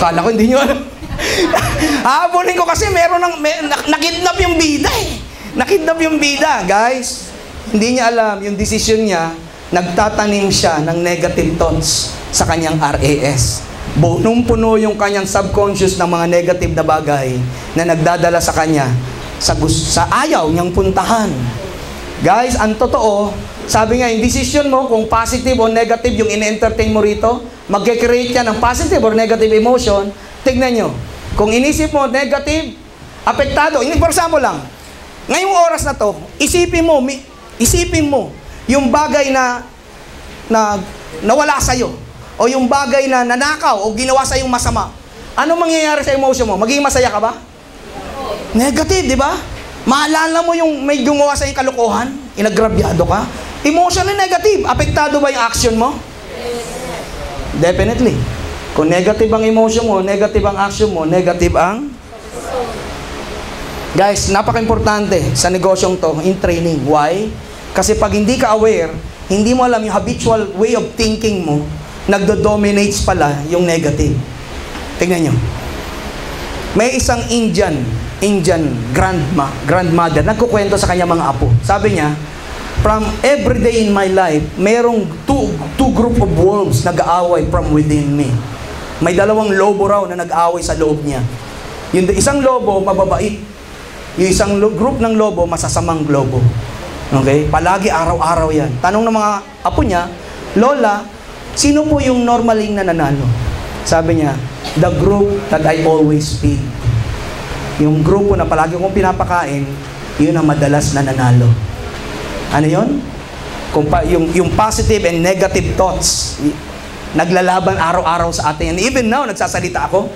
kala ko hindi nyo alam. Habulin ko kasi nakidnap yung bida eh. Nakidnap yung bida, guys. Hindi niya alam, yung decision niya, nagtatanim siya ng negative thoughts sa kanyang RAS. Punong-puno yung kanyang subconscious ng mga negative na bagay na nagdadala sa kanya sa ayaw niyang puntahan. Guys, ang totoo, sabi nga, yung decision mo, kung positive o negative yung in-entertain mo rito, mag-create yan ng positive or negative emotion. Tignan nyo. Kung inisip mo negative, apektado. For example lang, ngayong oras na to, isipin mo yung bagay na nawala sa'yo, o yung bagay na nanakaw o ginawa sa'yong masama. Ano mangyayari sa emotion mo? Magiging masaya ka ba? Negative, di ba? Maalala mo yung may gumawa sa'yong kalokohan, inagrabyado ka, emotionally negative. Apektado ba yung action mo? Definitely. Kung negative ang emotion mo, negative ang action mo, negative ang... Guys, napaka-importante sa negosyong to, in training. Why? Kasi pag hindi ka aware, hindi mo alam yung habitual way of thinking mo, nagdo-dominates pala yung negative. Tingnan nyo. May isang Indian grandmother, nagkukwento sa kanya mga apo. Sabi niya, from every day in my life, mayroong two group of wolves nag-aaway from within me. May dalawang lobo raw na nag-aaway sa loob niya. Yung isang lobo, mababait. Yung isang group ng lobo, masasamang lobo. Okay? Palagi, araw-araw yan. Tanong ng mga apo niya, Lola, sino po yung normaling nananalo? Sabi niya, the group that I always feed. Yung grupo na palagi kong pinapakain, yun ang madalas nananalo. Ano yun? Yung positive and negative thoughts, naglalaban araw-araw sa atin. And even now, nagsasalita ako.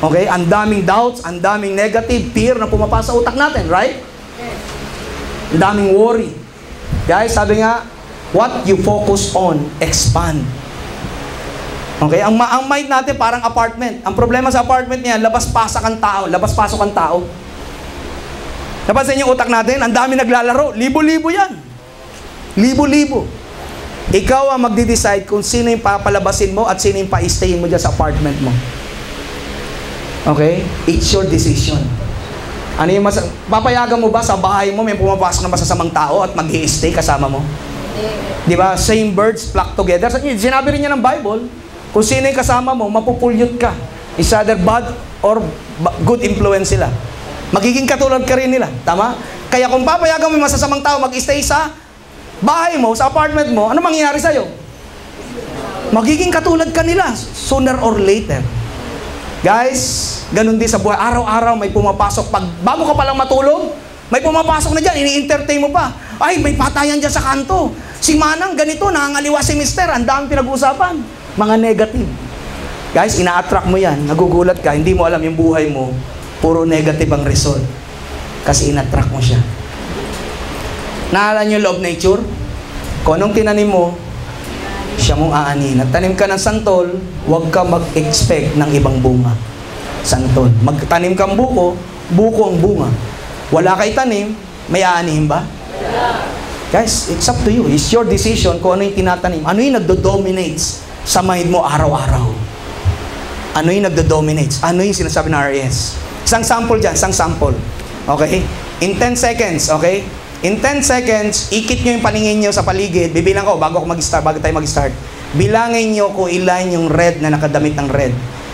Okay? Ang daming doubts, ang daming negative, fear na pumapasa sa utak natin, right? Ang daming worry. Guys, sabi nga, what you focus on, expand. Okay? Ang mind natin parang apartment. Ang problema sa apartment niya, labas-pasok ang tao. Labas-pasok ang tao. Napansin yung utak natin, ang dami naglalaro. Libo-libo yan. Libo-libo. Ikaw ang magde-decide kung sino yung papalabasin mo at sino yung pa-stayin mo dyan sa apartment mo. Okay? It's your decision. Ano yung papayagan mo ba sa bahay mo may pumapasok na masasamang tao at mag-i-stay kasama mo? Di ba? Same birds flock together. Sinabi rin niya ng Bible, kung sino yung kasama mo, mapupulyot ka. Is either bad or good influence sila. Magiging katulad ka rin nila. Tama? Kaya kung papayagan mo yung masasamang tao mag-stay sa bahay mo, sa apartment mo, ano mangyayari sa'yo? Magiging katulad ka nila sooner or later. Guys, ganun din sa buhay. Araw-araw may pumapasok. Bago ka palang matulog, may pumapasok na dyan. Ini-entertain mo pa. Ay, may patayan dyan sa kanto. Si Manang, ganito, nangangaliwa si Mister. Ang daming pinag-uusapan. Mga negative. Guys, ina-attract mo yan. Nagugulat ka. Hindi mo alam yung buhay mo. Puro negative ang result. Kasi ina-attract mo siya. Naalala niyo law of nature? Kung anong tinanim mo, siya mong aanin. At tanim ka ng santol, huwag ka mag-expect ng ibang bunga. Santol. Magtanim kang buko, buko ang bunga. Wala kay tanim, may aanihin ba? Guys, it's up to you. It's your decision kung ano yung tinatanim. Ano yung nagdo-dominates sa mind mo araw-araw? Ano yung nagdo-dominates? Ano yung sinasabi ng RAS? Isang sample dyan, isang sample. Okay? In 10 seconds, okay? In 10 seconds, ikit nyo yung paningin nyo sa paligid. Bibilang ko, bago tayo mag-start. Bilangin nyo kung ilan yung red na nakadamit ng red.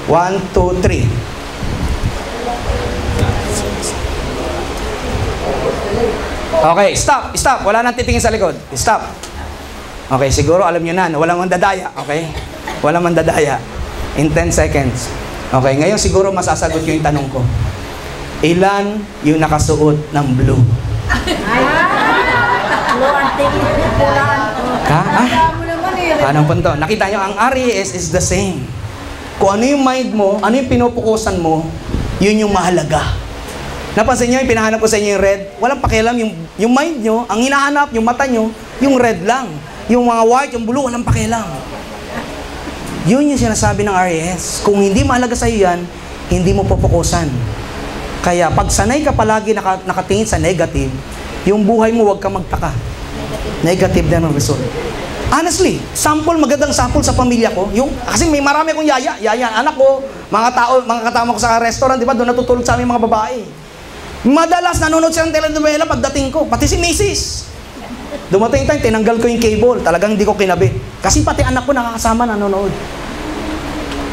1, 2, 3. Okay, stop. Wala nang titingin sa likod. Stop. Okay, siguro alam nyo na, walang mandadaya. Okay? Walang mandadaya. In 10 seconds. Okay, ngayon siguro masasagot nyo yung tanong ko. Ilan yung nakasuot ng blue? Anong punto? Nakita nyo, ang RAS is the same. Kung ano yung mind mo, ano yung pinupukusan mo, yun yung mahalaga. Napansin nyo, yung pinahanap ko sa inyo yung red, walang pakialam, yung mind nyo, ang hinahanap, yung mata nyo, yung red lang. Yung mga white, yung blue, walang pakialam. Yun yung sinasabi ng RAS. Kung hindi mahalaga sa iyo yan, hindi mo pupukusan. Kaya pag sanay ka palagi nakatingin sa negative, yung buhay mo huwag ka magtaka. Negative na ang result. Honestly, magandang sample sa pamilya ko. Kasi may marami akong yaya, anak ko, mga katama ko sa restaurant, di ba, doon natutulog sa aming mga babae. Madalas nanonood siya ng telenovela pagdating ko, pati si Mrs. Dumating tayo, tinanggal ko yung cable, talagang hindi ko kinabit. Kasi pati anak ko nakakasama nanonood.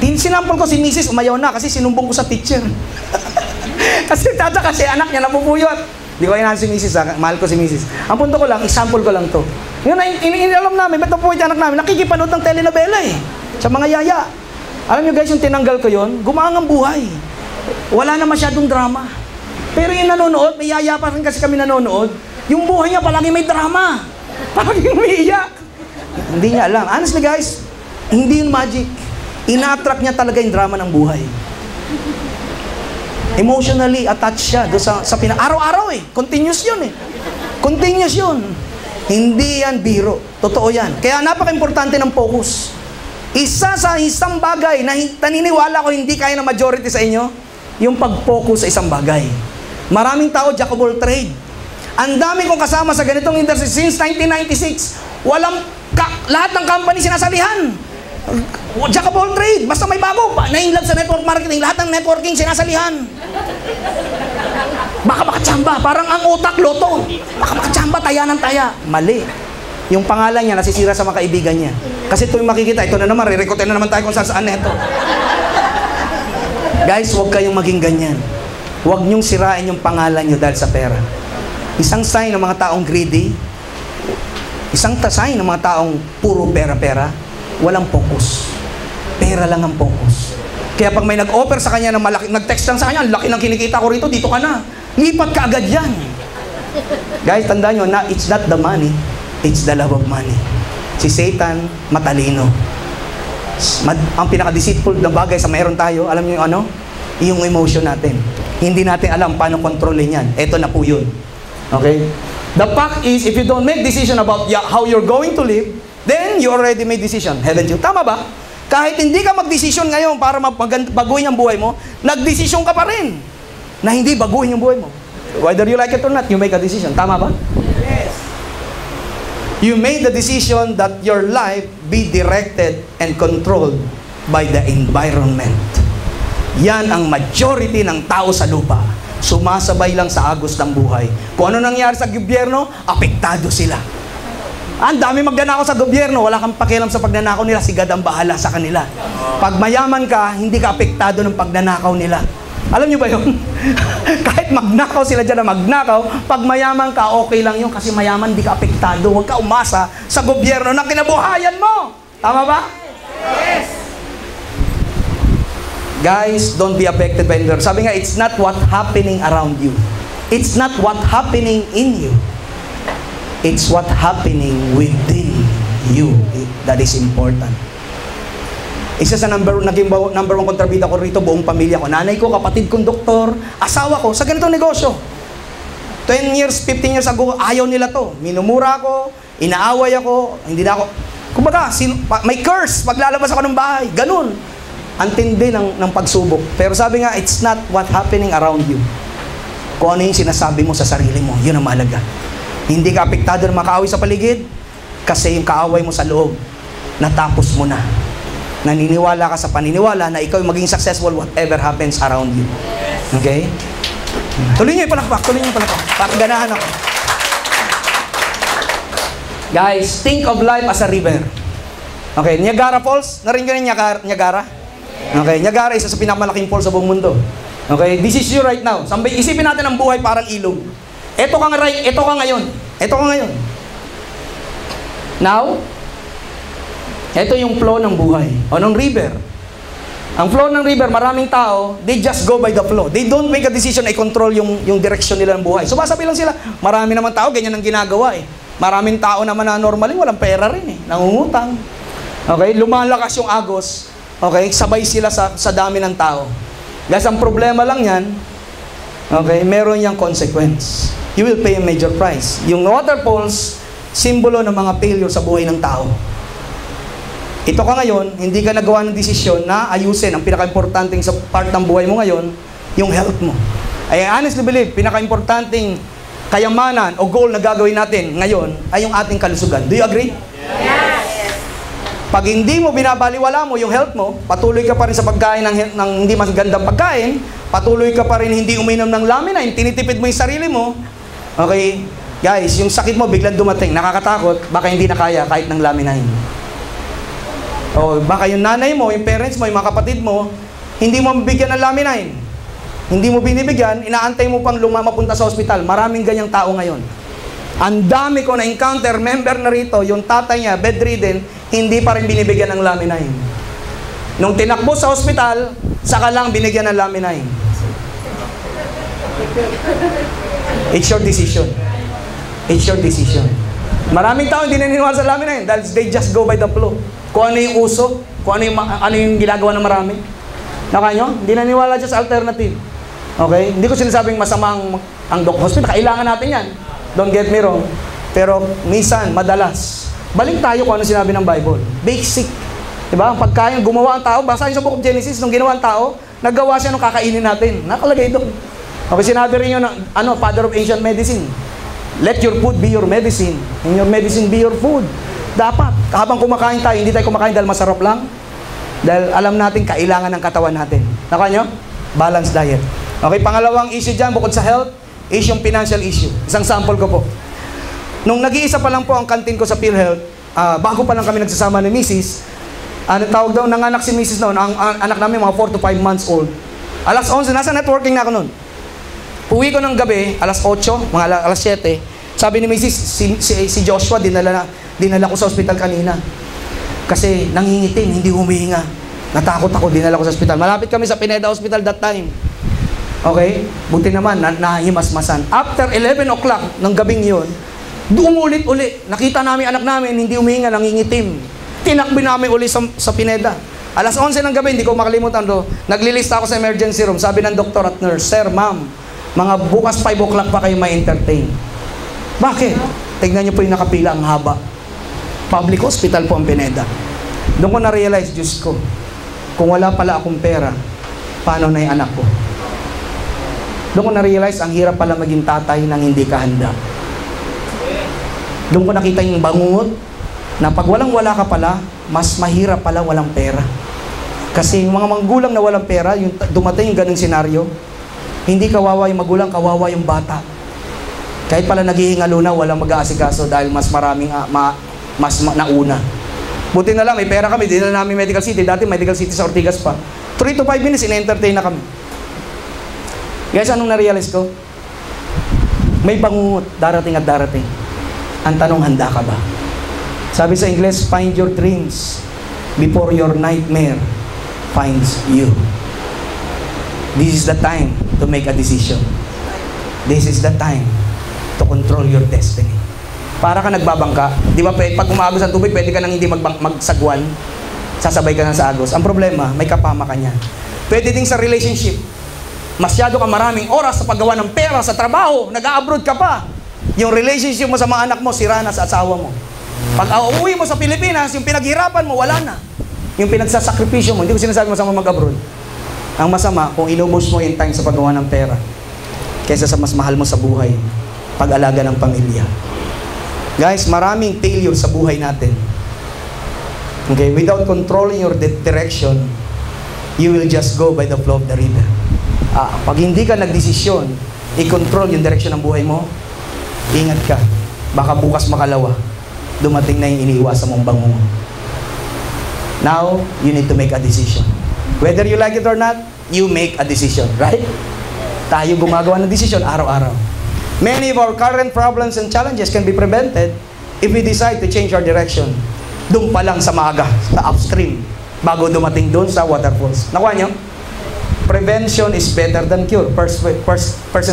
Sinampol ko si Mrs. umayaw na kasi sinumbong ko sa teacher. kasi anak niya napupuyot. Hindi ko inahan si Mrs. Mahal ko si Mrs. Ang punto ko lang, example ko lang to. Yun na, inialam namin, ba't napupuyot yung anak namin? Nakikipanood ng telenovela sa mga yaya. Alam nyo guys, yung tinanggal ko yun, gumaang ang buhay. Wala na masyadong drama. Pero yung nanonood, may yaya pa rin kasi kami nanonood, yung buhay niya palagi may drama. Palagi umiiyak. Hindi niya alam. Honestly guys, hindi yun magic. Ina-attract niya talaga yung drama ng buhay. Emotionally attached siya doon sa araw-araw Continuous yun Continuous yun. Hindi yan biro. Totoo yan. Kaya napaka-importante ng focus. Isa sa isang bagay na naniniwala ko hindi kaya ng majority sa inyo, yung pag-focus sa isang bagay. Maraming tao, jack of all trade. Ang dami kong kasama sa ganitong industry since 1996. Lahat ng company sinasalihan. Jack of all trade. Basta may bago. Na-inlove sa network marketing. Lahat ng networking sinasalihan. Baka makachamba. Parang ang utak, loto. Baka makachamba, taya ng taya. Mali. Yung pangalan niya nasisira sa mga kaibigan niya. Kasi tuwing makikita, ito na naman, re-recruitin na naman tayo kung saan neto. Guys, huwag kayong maging ganyan. Huwag niyong sirain yung pangalan niyo dahil sa pera. Isang sign ng mga taong greedy, isang sign ng mga taong puro pera-pera, walang focus. Pera lang ang focus. Kaya pag may nag-offer sa kanya ng malaki, nag-text lang sa kanya, laki ng kinikita ko rito, dito ka na. Lipat ka agad yan. Guys, tandaan nyo, it's not the money, it's the love of money. Si Satan, matalino. Ang pinaka-deceitful na bagay sa mayroon tayo, alam nyo yung ano? Yung emotion natin. Hindi natin alam paano kontrolin yan. Ito na po yun. Okay? The fact is, if you don't make decision about how you're going to live, then you already made decision. Haven't you? Tama ba? Kahit hindi ka mag-decision ngayon para baguhin ang buhay mo, nag-decision ka pa rin na hindi baguhin yung buhay mo. Whether you like it or not, you make a decision. Tama ba? Yes. You made the decision that your life be directed and controlled by the environment. Yan ang majority ng tao sa lupa. Sumasabay lang sa agos ng buhay. Kung ano nangyari sa gobyerno, apektado sila. Ang dami magnanakaw sa gobyerno, wala kang pakialam sa pagnanakaw nila, si God ang bahala sa kanila. Pag mayaman ka, hindi ka apektado ng pagnanakaw nila. Alam niyo ba yun? Kahit magnakaw sila dyan na magnakaw, pag mayaman ka, okay lang yun kasi mayaman, hindi ka apektado. Huwag ka umasa sa gobyerno na kinabuhayan mo. Tama ba? Yes. Guys, don't be affected by environment. Sabi nga, it's not what happening around you. It's not what happening in you. It's what happening within you that is important. Isa sa naging number one kontrabida ko rito, buong pamilya ko. Nanay ko, kapatid kong doktor, asawa ko, sa ganitong negosyo. 10 years, 15 years ago, ayaw nila to. Minumura ako, inaaway ako, hindi na ako. Kumbaga, may curse, paglalabas ako ng bahay. Ganun. Ang tindi ng pagsubok. Pero sabi nga, it's not what happening around you. Kung ano yung sinasabi mo sa sarili mo, yun ang mahalaga. Hindi ka apektado ng makaaway sa paligid kasi yung kaaway mo sa loob, natapos mo na. Naniniwala ka sa paniniwala na ikaw yung maging successful whatever happens around you. Okay? Tuloy niyo yung palakpak. Pakaganahan ako. Guys, think of life as a river. Okay, Niagara Falls. Narinig ko yung Niagara? Okay, Niagara isa sa pinakamalaking falls sa buong mundo. Okay, this is you right now. Isipin natin ang buhay parang ilog. Ito ka ngayon. Now, ito yung flow ng buhay. O ng river. Ang flow ng river, maraming tao, they just go by the flow. They don't make a decision, ay control yung direction nila ng buhay. So, masabi lang sila, marami naman tao, ganyan ang ginagawa eh. Maraming tao naman na normalin, walang pera rin eh. Nangungutang. Okay? Lumalakas yung agos. Okay? Sabay sila sa dami ng tao. Guys, ang problema lang yan, okay, meron yung consequence. You will pay a major price. Yung waterfalls, simbolo ng mga failure sa buhay ng tao. Ito ka ngayon, hindi ka nagawa ng desisyon na ayusin ang pinaka-importanting sa part ng buhay mo ngayon, yung health mo. I honestly believe, pinaka-importanting kayamanan o goal na gagawin natin ngayon ay yung ating kalusugan. Do you agree? Yes. Pag hindi mo binabaliwala mo yung health mo, patuloy ka pa rin sa pagkain ng hindi mas gandang pagkain, patuloy ka pa rin hindi uminom ng laminine, tinitipid mo yung sarili mo, okay, guys, yung sakit mo biglang dumating, nakakatakot, baka hindi na kaya kahit ng laminine. O baka yung nanay mo, yung parents mo, yung mga kapatid mo, hindi mo mabigyan ng laminine. Hindi mo binibigyan, inaantay mo pang mapunta sa ospital. Maraming ganyang tao ngayon. Ang dami ko na-encounter, member na rito, yung tatay niya, bedridden, hindi pa rin binibigyan ng laminine. Nung tinakbo sa ospital, saka lang binigyan ng laminine. It's your decision. It's your decision. Maraming tao hindi naniniwala sa laminine dahil they just go by the flow. Kung ano yung uso, kung ano yung ginagawa ng marami. Nakanyo? Hindi naniniwala dyan sa alternative. Okay? Hindi ko sinasabing masama ang hospital. Kailangan natin yan. Don't get me wrong. Pero minsan, madalas, balik tayo kung ano sinabi ng Bible. Basic. Diba? Ang pagkain, gumawa ang tao, basahin sa Book of Genesis, nung ginawa ang tao, naggawa siya nung kakainin natin. Nakalagay doon. Okay, sinabi rin yun, father of ancient medicine. Let your food be your medicine, and your medicine be your food. Dapat, habang kumakain tayo, hindi tayo kumakain dahil masarap lang. Dahil alam natin, kailangan ng katawan natin. Naka nyo? Balanced diet. Okay, pangalawang issue dyan, bukod sa health, is yung financial issue. Isang sample ko po. Nung nag-iisa pa lang po ang kantin ko sa PhilHealth, bago pa lang kami nagsasama ni Mrs., tawag daw, nanganak si Mrs. noon, ang anak namin mga 4 to 5 months old. Alas 11, nasa networking na ako noon. Uwi ko ng gabi, alas 8, mga alas 7. Sabi ni Mrs. Si Joshua, dinala ko sa ospital kanina. Kasi nangingitim, hindi humihinga. Natakot ako, dinala ko sa ospital. Malapit kami sa Pineda Hospital that time. Okay? Buti naman, nahimasmasan. After 11 o'clock ng gabing yun, umulit-uli. Nakita namin anak namin, hindi humihinga, nangingitim. Tinakbi namin uli sa Pineda. Alas 11 ng gabi, hindi ko makalimutan do. Naglilista ako sa emergency room. Sabi ng doktor at nurse, Sir, ma'am, mga bukas 5 o'clock pa kayo may entertain. Bakit? Tignan niyo po yung nakapila, ang haba. Public hospital po ang Pineda. Doon ko na-realize, Diyos ko, kung wala pala akong pera, paano na yung anak ko? Doon ko na-realize, ang hirap pala maging tatay nang hindi ka handa. Doon ko nakita yung bangungot, na pag walang-wala ka pala, mas mahirap pala walang pera. Kasi yung mga magulang na walang pera, yung dumating yung ganung senaryo, hindi kawawa yung magulang, kawawa yung bata. Kahit pala naghihingalo na, walang mag-aasikaso dahil mas maraming nauna. Buti na lang, may pera kami, dinala namin Medical City. Dati Medical City sa Ortigas pa. 3 to 5 minutes, in-entertain na kami. Guys, anong na-realize ko? May bangungot, darating at darating. Ang tanong, handa ka ba? Sabi sa Ingles, find your dreams before your nightmare finds you. This is the time to make a decision. This is the time to control your destiny. Para ka nagbabangka, di ba pag umagos ang tubig, pwede ka nang hindi magsagwan, sasabay ka na sa agos. Ang problema, may kapama ka niyan. Pwede din sa relationship. Masyado ka maraming oras sa paggawa ng pera, sa trabaho, nag-a-abroad ka pa. Yung relationship mo sa mga anak mo, sira na sa asawa mo. Pag uuwi mo sa Pilipinas, yung pinaghirapan mo, wala na. Yung pinagsasakripisyo mo, hindi ko sinasabi masama mag-abroad. Ang masama, kung inubos mo yung time sa paggawa ng pera, kaysa sa mas mahal mo sa buhay, pag-alaga ng pamilya. Guys, maraming failure sa buhay natin. Okay, without controlling your direction, you will just go by the flow of the river. Pag hindi ka nagdesisyon, i-control yung direction ng buhay mo, ingat ka. Baka bukas makalawa, dumating na yung iniiwasan mong bangungot. Now, you need to make a decision. Whether you like it or not, you make a decision, right? Tayo gumagawa ng decision araw-araw. Many of our current problems and challenges can be prevented if we decide to change our direction. Doon pa lang sa maaga, sa upstream, bago dumating doon sa waterfalls. Nakuha nyo? Prevention is better than cure. First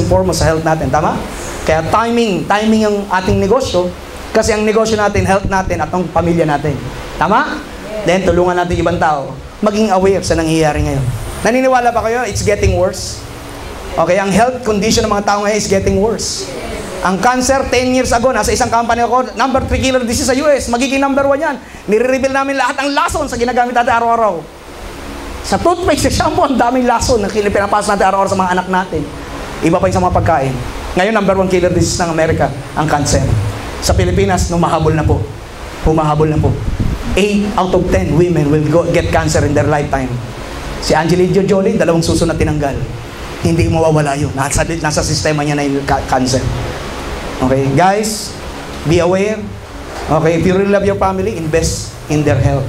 and foremost, sa health natin. Tama? Kaya timing ang ating negosyo, kasi ang negosyo natin, health natin, at ang pamilya natin. Tama? Then, tulungan natin ibang tao. Maging aware sa nangyayari ngayon. Naniniwala ba kayo? It's getting worse. Okay, ang health condition ng mga tao ngayon is getting worse. Ang cancer, 10 years ago, nasa isang company ako, number 3 killer disease sa US, magiging number 1 yan. Nire-reveal namin lahat ang lason sa ginagamit natin araw-araw. Sa toothpaste, sa shampoo, ang daming lason na pinapasok natin araw-araw sa mga anak natin. Iba pa yung sa mga pagkain. Ngayon, number 1 killer disease ng Amerika, ang cancer. Sa Pilipinas, humahabol na po. 8 out of 10 women will get cancer in their lifetime. Si Angelina Jolie, 2 suso na tinanggal. Hindi mawawala yun. Nasa sistema niya na yung cancer. Okay, guys, be aware. Okay, if you really love your family, invest in their health.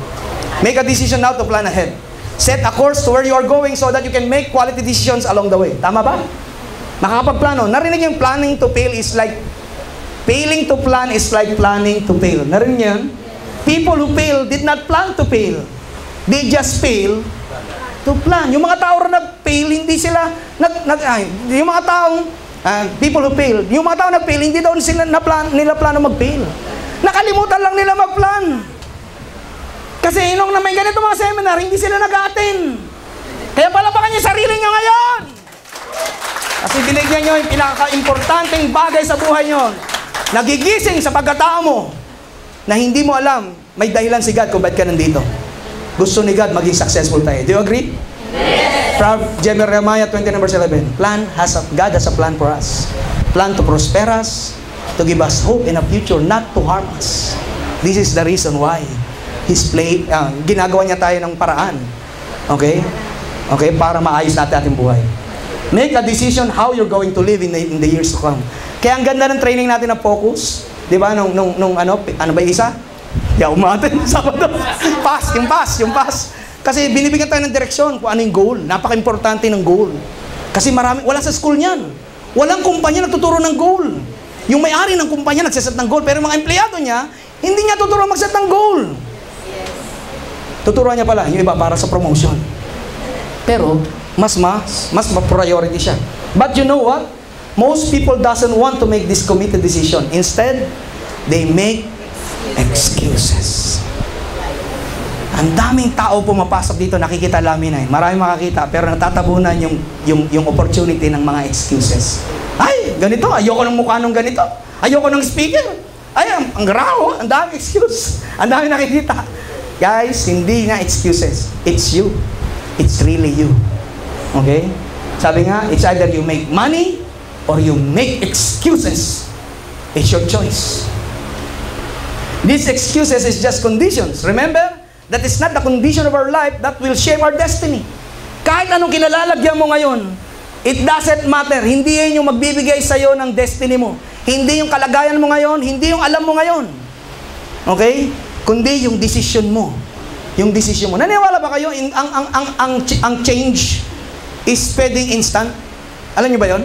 Make a decision now to plan ahead. Set a course to where you are going so that you can make quality decisions along the way. Tama ba? Nakakapagplano. Narinig yung planning to fail is like, failing to plan is like planning to fail. Narinig yan? People who fail did not plan to fail. They just fail to plan. Yung mga tao na nag-fail, hindi sila, yung mga taong, people who fail, yung mga tao nag-fail, hindi daw nila plano mag-fail. Nakalimutan lang nila mag-plan. Kasi nung na may ganito mga seminar, hindi sila nag-attend. Kaya palapakan niyo sarili niyo ngayon. Kasi binigyan niyo yung pinaka-importanteng bagay sa buhay niyo. Nagigising sa pagkatao mo na hindi mo alam, may dahilan si God kung ba't ka nandito. Gusto ni God maging successful tayo. Do you agree? Yes. Jeremiah 20:11. God has a plan for us. Plan to prosper us, to give us hope in a future, not to harm us. This is the reason why ginagawa niya tayo ng paraan. Okay? Okay, para maayos natin ating buhay. Make a decision how you're going to live in the years to come. Kaya ang ganda ng training natin na focus, 'di ba? Nung ano ba yung isa? Umatin Sabado. Yung pass. Kasi binibigyan tayo ng direksyon kung ano yung goal. Napaka-importante ng goal. Kasi wala sa school niyan. Walang kumpanya nagtuturo ng goal. Yung may-ari ng kumpanya nagsaset ng goal, pero yung mga empleyado niya, hindi niya tuturo mag-set ng goal. Tuturuan niya pala, yung iba para sa promotion. Pero, mas priority siya. But you know what? Most people doesn't want to make this committed decision. Instead, they make excuses. Ang daming tao pumapasok dito, nakikita laminate. Maraming makakita, pero natatabunan yung opportunity ng mga excuses. Ay, ganito, ayoko ng mukha ng ganito. Ayoko ng speaker. Ay, ang graho, ang daming excuse. Ang daming nakikita. Guys, hindi nga excuses. It's you. It's really you. Okay? Sabi nga, it's either you make money or you make excuses. It's your choice. These excuses is just conditions. Remember, that is not the condition of our life that will shape our destiny. Kahit anong kinalalagyan mo ngayon, it doesn't matter. Hindi yun yung magbibigay sa'yo ng destiny mo. Hindi yung kalagayan mo ngayon, hindi yung alam mo ngayon. Okay? Kundi yung decision mo. Yung decision mo. Naniwala ba kayo ang change is pwedeng instant? Alam niyo ba yon?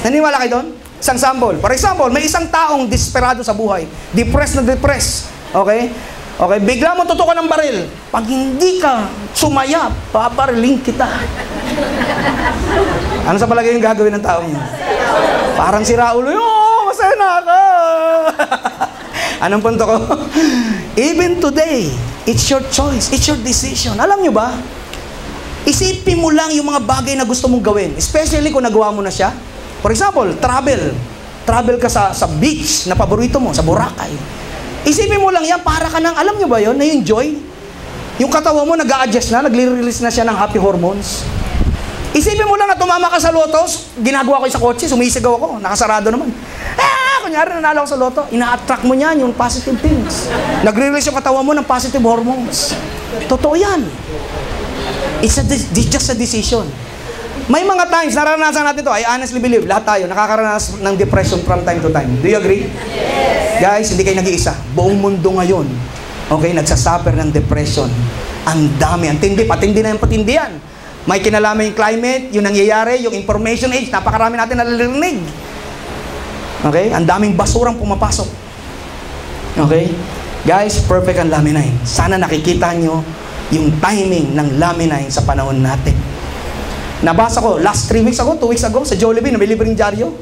Naniwala kayo doon? Isang sample. For example, may isang taong desperado sa buhay. Depressed na depressed. Okay? Okay, bigla mo tutukan ng baril. Pag hindi ka sumaya, papariling kita. Ano sa palagay yung gagawin ng taong yun? Parang si Raulo, masaya na ako. Anong punto ko? Even today, it's your choice. It's your decision. Alam nyo ba? Isipin mo lang yung mga bagay na gusto mong gawin. Especially kung nagawa mo na siya. For example, travel. Travel ka sa beach na paborito mo, sa Boracay. Isipin mo lang yan, para ka ng, alam nyo ba yun, na yung joy? Yung katawan mo, nag-a-adjust na, nag-release na siya ng happy hormones. Isipin mo lang na tumama ka sa lotos, ginagawa ko sa kotse, sumisigaw ako, nakasarado naman. Kunyari, nanalo ako sa loto, ina-attract mo niyan yung positive things. Nag-release yung katawan mo ng positive hormones. Totoo yan. It's just a decision. May mga times, naranasan natin to. I honestly believe, lahat tayo nakakaranas ng depression from time to time. Do you agree? Yes. Guys, hindi kayo nag-iisa. Buong mundo ngayon, okay, nagsasuffer ng depression. Ang dami, ang tindi, patindi na yung patindi yan. May kinalaman yung climate, yung nangyayari, yung information age, napakarami natin nalilinig. Okay? Ang daming basurang pumapasok. Okay? Guys, perfect ang Laminin. Sana nakikita nyo yung timing ng Laminin sa panahon natin. Nabasa ko, last 2 weeks ago, sa Jollibee, na may libreng dyaryo.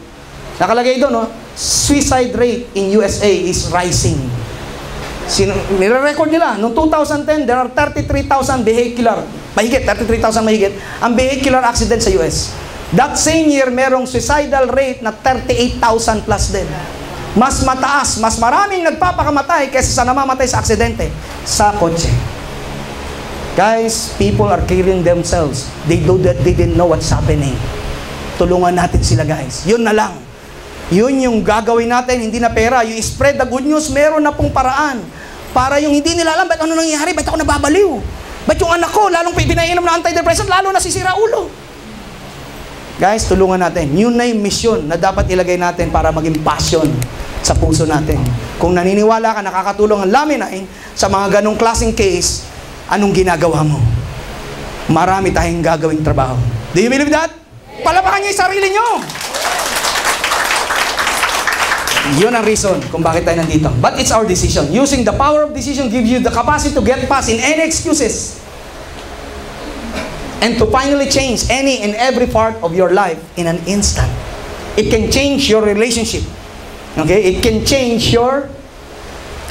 Nakalagay doon, no? Suicide rate in USA is rising. Nire-record nila, noong 2010, there are 33,000 vehicular, mahigit, 33,000 mahigit, ang vehicular accident sa US. That same year, merong suicidal rate na 38,000 plus din. Mas mataas, mas maraming nagpapakamatay kaysa sa namamatay sa aksidente sa kotse. Guys, people are killing themselves. They didn't know what's happening. Tulungan natin sila, guys. Yun na lang. Yun yung gagawin natin, hindi na pera. Yung spread the good news, meron na pong paraan. Para yung hindi nila alam, ba't ano nangyayari? Ba't ako nababaliw? Ba't yung anak ko, lalong pinainom na antidepressant, lalo nasisira ulo? Guys, tulungan natin. Yun na yung mission na dapat ilagay natin para maging passion sa puso natin. Kung naniniwala ka, nakakatulong ang Laminin sa mga ganong klaseng case, anong ginagawa mo? Marami tayong gagawing trabaho. Do you believe that? Palapakan niyo yung sarili niyo. Yun ang reason kung bakit tayo nandito. But it's our decision. Using the power of decision gives you the capacity to get past in any excuses. And to finally change any and every part of your life in an instant. It can change your relationship. Okay? It can change your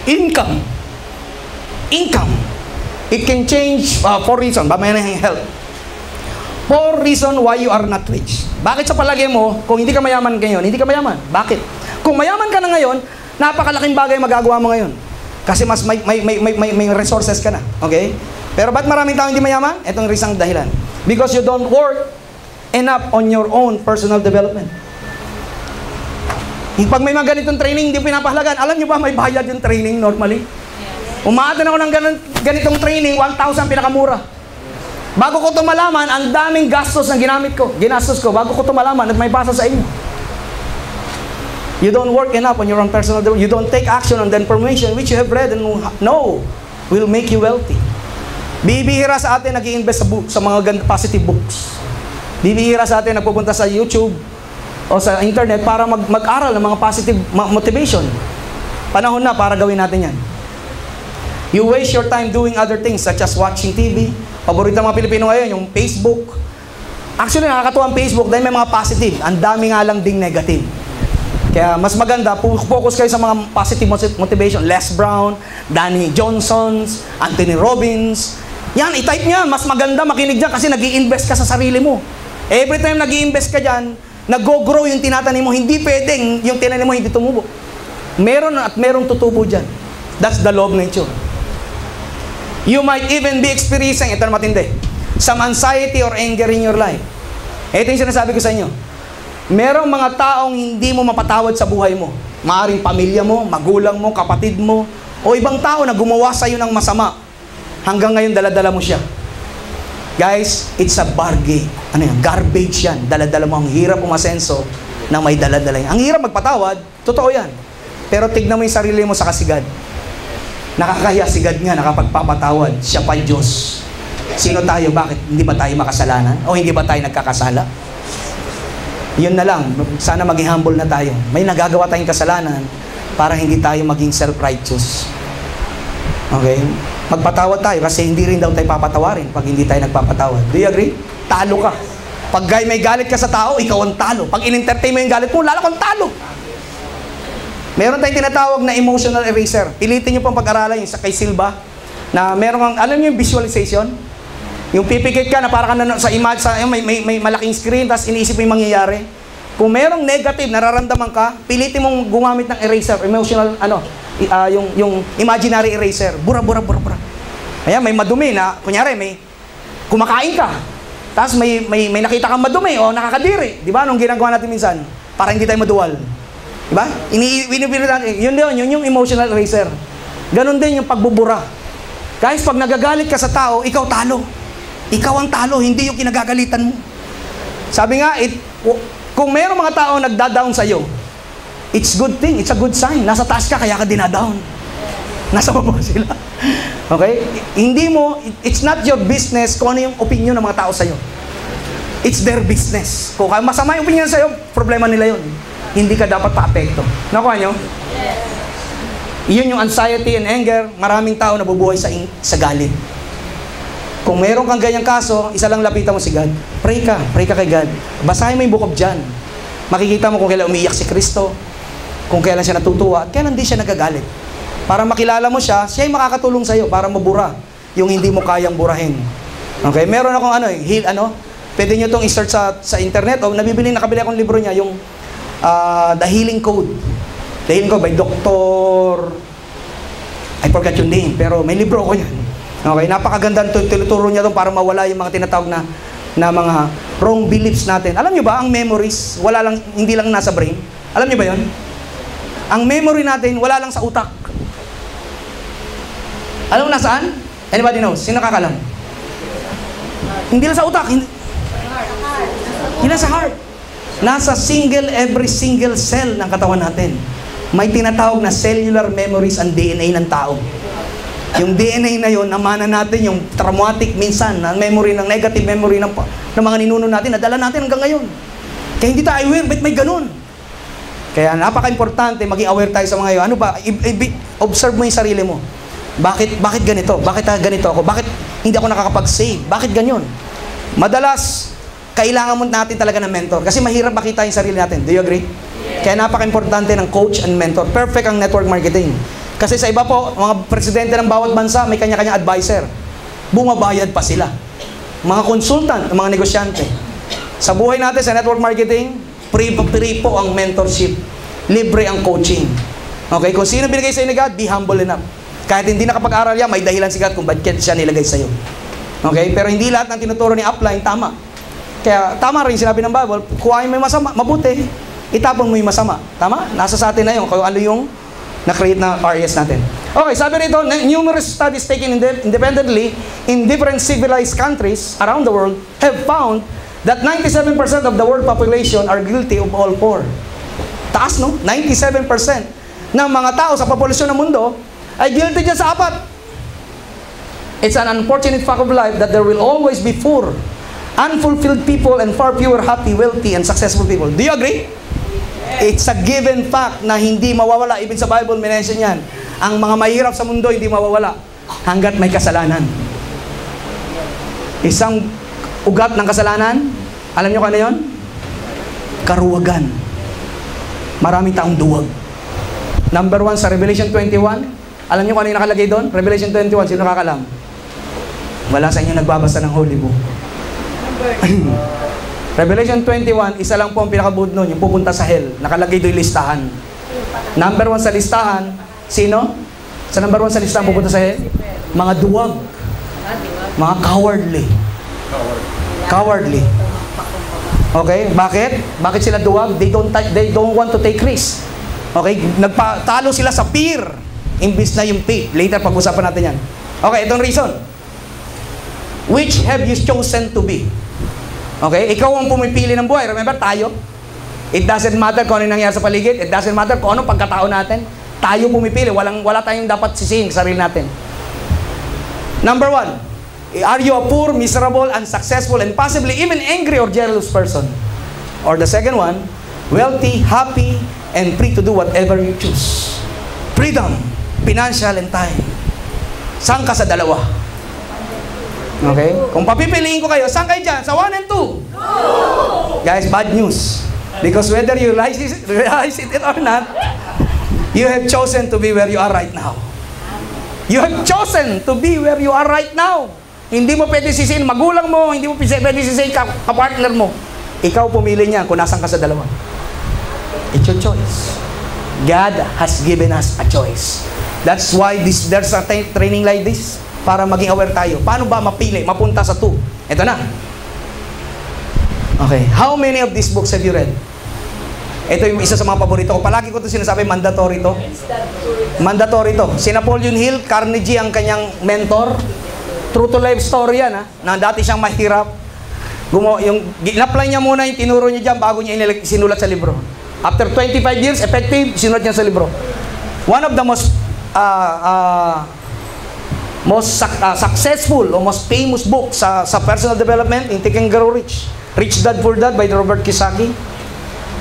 income. It can change 4 reasons. Mamaya na yung health. 4 reasons why you are not rich. Bakit sa palagay mo, kung hindi ka mayaman ngayon, hindi ka mayaman? Bakit? Kung mayaman ka na ngayon, napakalaking bagay magagawa mo ngayon. Kasi mas may resources ka na. Okay? Pero ba't maraming tao hindi mayaman? Itong isang dahilan. Because you don't work enough on your own personal development. Pag may mga ganitong training, hindi pinapahalagan. Alam nyo ba, may bayad yung training normally? Umaatan ako ng ganitong training, 1,000 pinakamura. Bago ko ito malaman, ang daming gastos na ginastos ko, bago ko ito malaman at may basa sa inyo. You don't work enough on your own personal development. You don't take action on the information which you have read and know will make you wealthy. Bibihira sa atin nag-i-invest sa mga positive books. Bibihira sa atin nagpupunta sa YouTube, o sa internet para mag-aral ng mga positive motivation. Panahon na para gawin natin yan. You waste your time doing other things such as watching TV. Paborito ng mga Pilipino ngayon, yung Facebook. Actually, nakakatuwa ang Facebook dahil may mga positive. Ang dami nga lang ding negative. Kaya mas maganda, focus kayo sa mga positive motivation. Les Brown, Danny Johnson, Anthony Robbins. Yan, i-type niya. Mas maganda makinig dyan kasi nag-i-invest ka sa sarili mo. Every time nag-i-invest ka dyan, nag-go-grow yung tinatanim mo. Hindi pwedeng yung tinanim mo hindi tumubo. Meron at merong tutubo dyan. That's the law of nature. You might even be experiencing, ito na matindi, some anxiety or anger in your life. Ito yung sinasabi ko sa inyo. Merong mga taong hindi mo mapatawad sa buhay mo. Maaring pamilya mo, magulang mo, kapatid mo, o ibang tao na gumawa sa iyo ng masama. Hanggang ngayon, daladala mo siya. Guys, it's a bargain. Ano yan? Garbage yan. Daladala mo. Ang hirap umasenso na may daladala yan. Ang hirap magpatawad, totoo yan. Pero tignan mo yung sarili mo sa kasigad. Nakakahiya sigad nga, nakapagpapatawad. Siya pa Diyos. Sino tayo? Bakit? Hindi ba tayo makasalanan? O hindi ba tayo nagkakasala? Yun na lang. Sana maging humble na tayo. May nagagawa tayong kasalanan para hindi tayo maging self-righteous. Okay? Magpatawad tayo kasi hindi rin daw tayo papatawarin pag hindi tayo nagpapatawad. Do you agree? Talo ka. Pag may galit ka sa tao, ikaw ang talo. Pag in-entertain mo yung galit mo, lalo kang talo. Meron tayong tinatawag na emotional eraser. Pilitin nyo pang pag-aralan yung sa kay Silva na meron kang, alam nyo yung visualization? Yung pipikit ka na para ka na sa image, may malaking screen, tapos iniisip mo yung mangyayari. Kung merong negative, nararamdaman ka, pilitin mong gumamit ng eraser, emotional, yung imaginary eraser. Bura. Ayan, may madumi na, kunyari, may kumakain ka. Tapos may nakita kang madumi o nakakadiri. Di ba? Anong ginagawa natin minsan? Para hindi tayo maduwal. Diba? Yun yung emotional eraser. Ganon din yung pagbubura. Guys, pag nagagalit ka sa tao, ikaw talo. Ikaw ang talo, hindi yung kinagagalitan mo. Sabi nga, kung mayroong mga tao nagda-down sa'yo, it's good thing, it's a good sign. Nasa taas ka, kaya ka dinadown. Nasa baba sila. Okay? It's not your business kung ano yung opinion ng mga tao sa'yo. It's their business. Kung masama yung opinion sa'yo, problema nila yun. Hindi ka dapat pa-apekto. Nakuha nyo? Yes. Iyon yung anxiety and anger. Maraming tao nabubuhay sa galit. Kung meron kang ganyang kaso, isa lang lapitan mo si God. Pray ka kay God. Basahin mo yung Book of John. Makikita mo kung kailan umiiyak si Kristo, kung kailan siya natutuwa, at kailan di siya nagagalit. Para makilala mo siya, siya yung makakatulong sa'yo para mabura yung hindi mo kayang burahin. Okay? Meron akong pwede nyo itong i-search sa internet, o nakabili akong libro niya, yung The Healing Code. The Healing Code by Dr. I forgot yung name, pero may libro ko yan. Okay, napakaganda tinuturo niya doon para mawala yung mga tinatawag na mga wrong beliefs natin. Alam niyo ba, ang memories, hindi lang nasa brain. Alam niyo ba yon? Ang memory natin, wala lang sa utak. Alam mo nasaan? Anybody knows? Sino nakakalam? Hindi lang sa utak. Hindi lang sa heart. Nasa every single cell ng katawan natin. May tinatawag na cellular memories ang DNA ng tao. Yung DNA na yon, namana natin yung traumatic minsan, na memory ng negative memory ng mga ninuno natin, nadala natin hanggang ngayon. Kaya hindi tayo aware, ba't may ganun? Kaya napaka-importante, maging aware tayo sa mga yun. Ano ba? Observe mo yung sarili mo. Bakit ganito? Bakit ganito ako? Bakit hindi ako nakakapag-save? Bakit ganyan? Madalas, kailangan mo natin talaga ng mentor. Kasi mahirap makita yung sarili natin. Do you agree? Yeah. Kaya napaka-importante ng coach and mentor. Perfect ang network marketing. Kasi sa iba po, mga presidente ng bawat bansa, may kanya-kanya advisor. Bumabayad pa sila. Mga consultant, mga negosyante. Sa buhay natin, sa network marketing, free po ang mentorship. Libre ang coaching. Okay? Kung sino binigay sa inyo ni God, be humble enough. Kahit hindi nakapag-aral yan, may dahilan si God kung bakit siya nilagay sa iyo. Okay? Pero hindi lahat ng tinuturo ni upline, tama. Kaya tama rin sinabi ng Bible, kuhain mo yung masama, mabuti, itapon mo yung masama. Tama? Nasa sa atin na yun, kung ano yung na-create na RES natin. Okay, sabi rito, numerous studies taken independently in different civilized countries around the world have found that 97% of the world population are guilty of all four. Taas, no? 97% ng mga tao sa populasyon ng mundo ay guilty dyan sa apat. It's an unfortunate fact of life that there will always be poor, unfulfilled people and far fewer happy, wealthy, and successful people. Do you agree? It's a given fact na hindi mawawala. Even sa Bible, minention yan. Ang mga mahirap sa mundo, hindi mawawala hanggat may kasalanan. Isang ugat ng kasalanan, alam nyo kung ano yun? Karuwagan. Maraming taong duwag. Number 1 sa Revelation 21, alam nyo kung ano yung nakalagay doon? Revelation 21, sino nakakalam? Wala sa inyo nagbabasa ng Holy Book. Revelation 21, isa lang po ang pinakabuod nun, yung pupunta sa hell. Nakalagay doon yung listahan. Number 1 sa listahan, sino? Sa number 1 sa listahan pupunta sa hell? Mga duwag. Mga cowardly. Cowardly. Okay? Bakit? Bakit sila duwag? They don't want to take risk. Okay? Nagpatalo sila sa fear. Imbis na yung faith. Later, pag-usapan natin yan. Okay, itong reason. Which have you chosen to be? Okay? Ikaw ang pumipili ng buhay. Remember, tayo? It doesn't matter kung ano nangyari sa paligid. It doesn't matter kung anong pagkatao natin. Tayo pumipili. Wala tayong dapat sisihin sa sarili natin. Number 1. Are you a poor, miserable, unsuccessful, and possibly even angry or jealous person? Or the second one, wealthy, happy, and free to do whatever you choose. Freedom, financial, and time. Saan ka sa dalawa? Okay? Kung papipiliin ko kayo, saan kayo dyan? Sa 1 and 2? Guys, bad news. Because whether you realize it or not, you have chosen to be where you are right now. You have chosen to be where you are right now. Hindi mo pwede sisihin magulang mo, hindi mo pwede sisihin kapartner mo. Ikaw pumili niya kung nasan ka sa dalawa. It's your choice. God has given us a choice. That's why there's a training like this, para maging aware tayo. Paano ba mapili, mapunta sa 2? Ito na. Okay. How many of these books have you read? Ito yung isa sa mga paborito ko. Palagi ko ito sinasabi, mandatory to. Mandatory to. Si Napoleon Hill, Carnegie ang kanyang mentor. True to life story yan, ha? Na dati siyang mahirap. In-apply niya muna yung tinuro niya dyan bago niya sinulat sa libro. After 25 years, effective, sinulat niya sa libro. One of the most successful o most famous book sa personal development in Think and Grow Rich. Rich Dad Poor Dad by Robert Kiyosaki.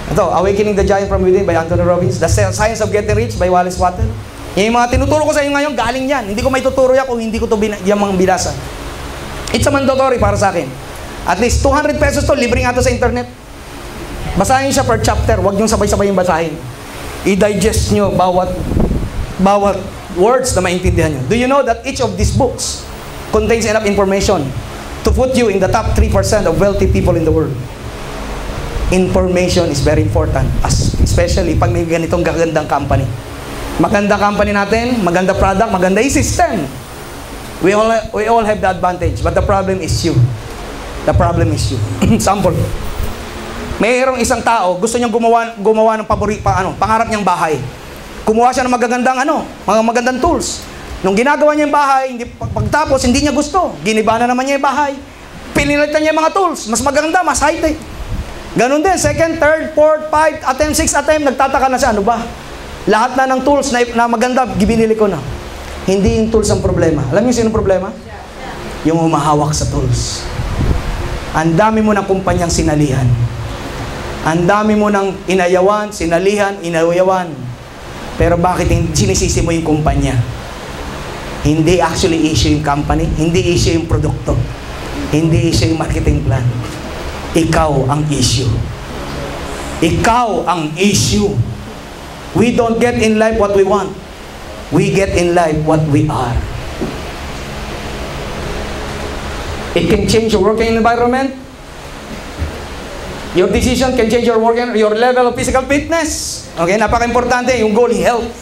Ito, Awakening the Giant from Within by Anthony Robbins. The Science of Getting Rich by Wallace Wattles. Yung mga tinuturo ko sa inyo ngayon, galing yan. Hindi ko may tuturo yan kung hindi ko ito yung mga binasa. It's a mandatory para sa akin. At least 200 pesos to, libre nga ito sa internet. Basahin siya per chapter, huwag niyong sabay-sabay yung basahin. I-digest nyo bawat words na maintindihan nyo. Do you know that each of these books contains enough information to put you in the top 3% of wealthy people in the world? Information is very important, especially pag may ganitong gagandang company. Maganda company natin, maganda product, maganda yung system. We all have the advantage, but the problem is you. The problem is you. Sample. Mayroong isang tao, gusto niyang gumawa ng pangarap niyang bahay. Kumuha siya ng mga magandang tools. Nung ginagawa niya yung bahay, pagtapos hindi niya gusto. Giniba na naman niya yung bahay. Pinilitan niya yung mga tools, mas maganda, mas high-tech. Ganun din, second, third, fourth, 5 attempt, 6 attempt, nagtataka na siya, ano ba? Lahat na ng tools na maganda, binili ko na. Hindi yung tools ang problema. Alam niyo sino problema? Yung humahawak sa tools. Ang dami mo ng kumpanyang sinalihan. Ang dami mo ng inayawan, sinalihan, inayawan. Pero bakit sinisisi mo yung kumpanya? Hindi actually issue yung company, hindi issue yung produkto, hindi issue yung marketing plan. Ikaw ang issue. Ikaw ang issue. We don't get in life what we want. We get in life what we are. It can change your working environment. Your decision can change your level of physical fitness. Okay, napaka-importante yung goal, health.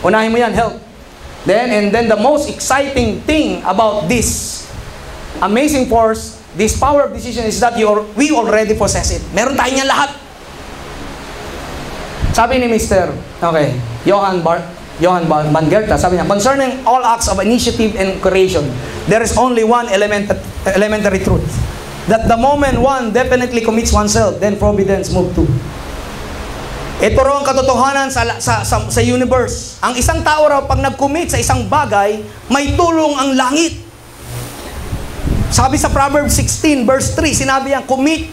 Unahin mo yan, health. And then the most exciting thing about this amazing force, this power of decision is that we already possess it. Meron tayo niyan lahat. Sabi ni Mr. Johann van Goethe, sabi niya, concerning all acts of initiative and creation, there is only one elementary truth. That the moment one definitely commits oneself, then providence move to. Ito raw ang katotohanan sa universe. Ang isang tao raw, pag nag-commit sa isang bagay, may tulong ang langit. Sabi sa Proverbs 16 verse 3, sinabi yan, commit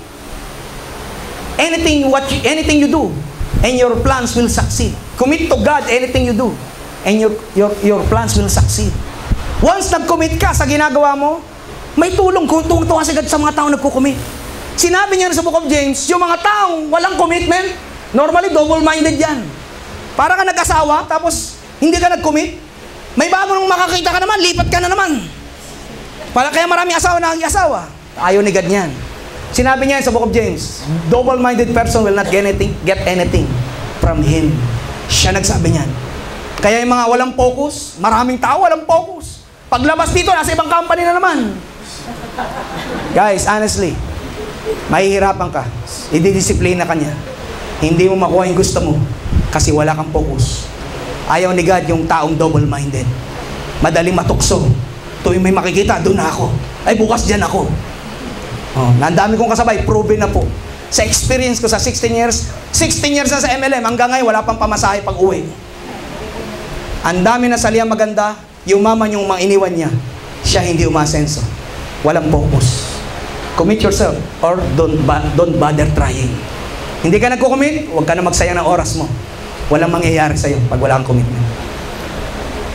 anything you do. and your plans will succeed. Commit to God anything you do, and your plans will succeed. Once nag-commit ka sa ginagawa mo, may tulong kung tuwa agad sa mga taong nagko-commit. Sinabi niya sa Book of James, yung mga taong walang commitment, normally double-minded yan. Para ka nag-asawa, tapos hindi ka nag-commit, may bago nung makakita ka naman, lipat ka na naman. Para kaya maraming asawa na asawa. Ayaw ni God niyan. Sinabi niya sa Book of James, double-minded person will not get anything from him. Siya nagsabi niyan. Kaya yung mga walang focus, maraming tao walang focus. Paglabas dito, nasa ibang company na naman. Guys, honestly, mahihirapan ka. Ididisiplina ka niya. Hindi mo makuha yung gusto mo kasi wala kang focus. Ayaw ni God yung taong double-minded. Madaling matukso. Tuwing may makikita, doon na ako. Ay, bukas dyan ako. Oh, nandami kong kasabay, proven na po. Sa experience ko sa 16 years na sa MLM, hanggang ngayon, wala pang pamasahe pag uwi. Ang dami na saliyang maganda, yung mama niyong mga iniwan niya, siya hindi umasenso. Walang focus. Commit yourself or don't bother trying. Hindi ka nagko-commit, huwag ka na magsayang ng oras mo. Walang mangyayari sa'yo pag wala kang commitment.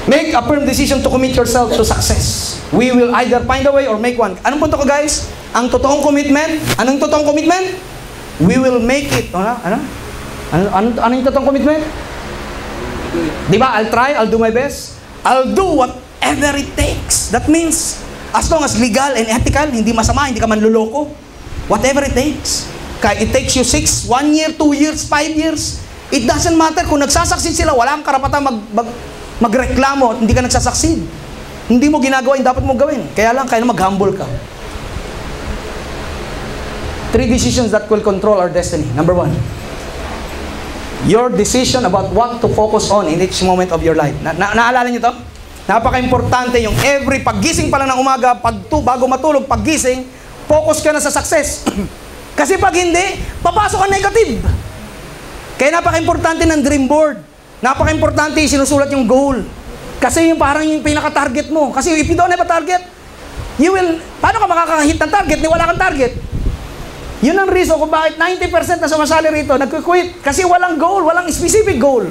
Make a firm decision to commit yourself to success. We will either find a way or make one. Anong punto ko, guys? Ang totoong commitment, anong totoong commitment? We will make it. Ano yung totoong commitment? Di ba? I'll try, I'll do my best. I'll do whatever it takes. That means, as long as legal and ethical, hindi masama, hindi ka manluloko. Whatever it takes. Kaya it takes you 1 year, 2 years, 5 years. It doesn't matter kung nagsasucceed sila, wala kang karapatan magreklamo at hindi ka nagsasucceed. Hindi mo ginagawa yung dapat mo gawin. Kaya lang, kaya na mag-humble ka. 3 decisions that will control our destiny. Number 1, your decision about what to focus on in each moment of your life. Naalala niyo to? Napaka-importante yung every paggising pa lang ng umaga, bago matulog, paggising, focus ka na sa success. Kasi pag hindi, papasok ang negative. Kaya napaka-importante ng dream board. Napaka-importante sinusulat yung goal. Kasi yung parang yung pinaka-target mo. Kasi if you don't have a target, paano ka makakahit ng target ni wala kang target? Yun ang reason kung bakit 90% na sumasali rito, nagkukwit. Kasi walang goal, walang specific goal.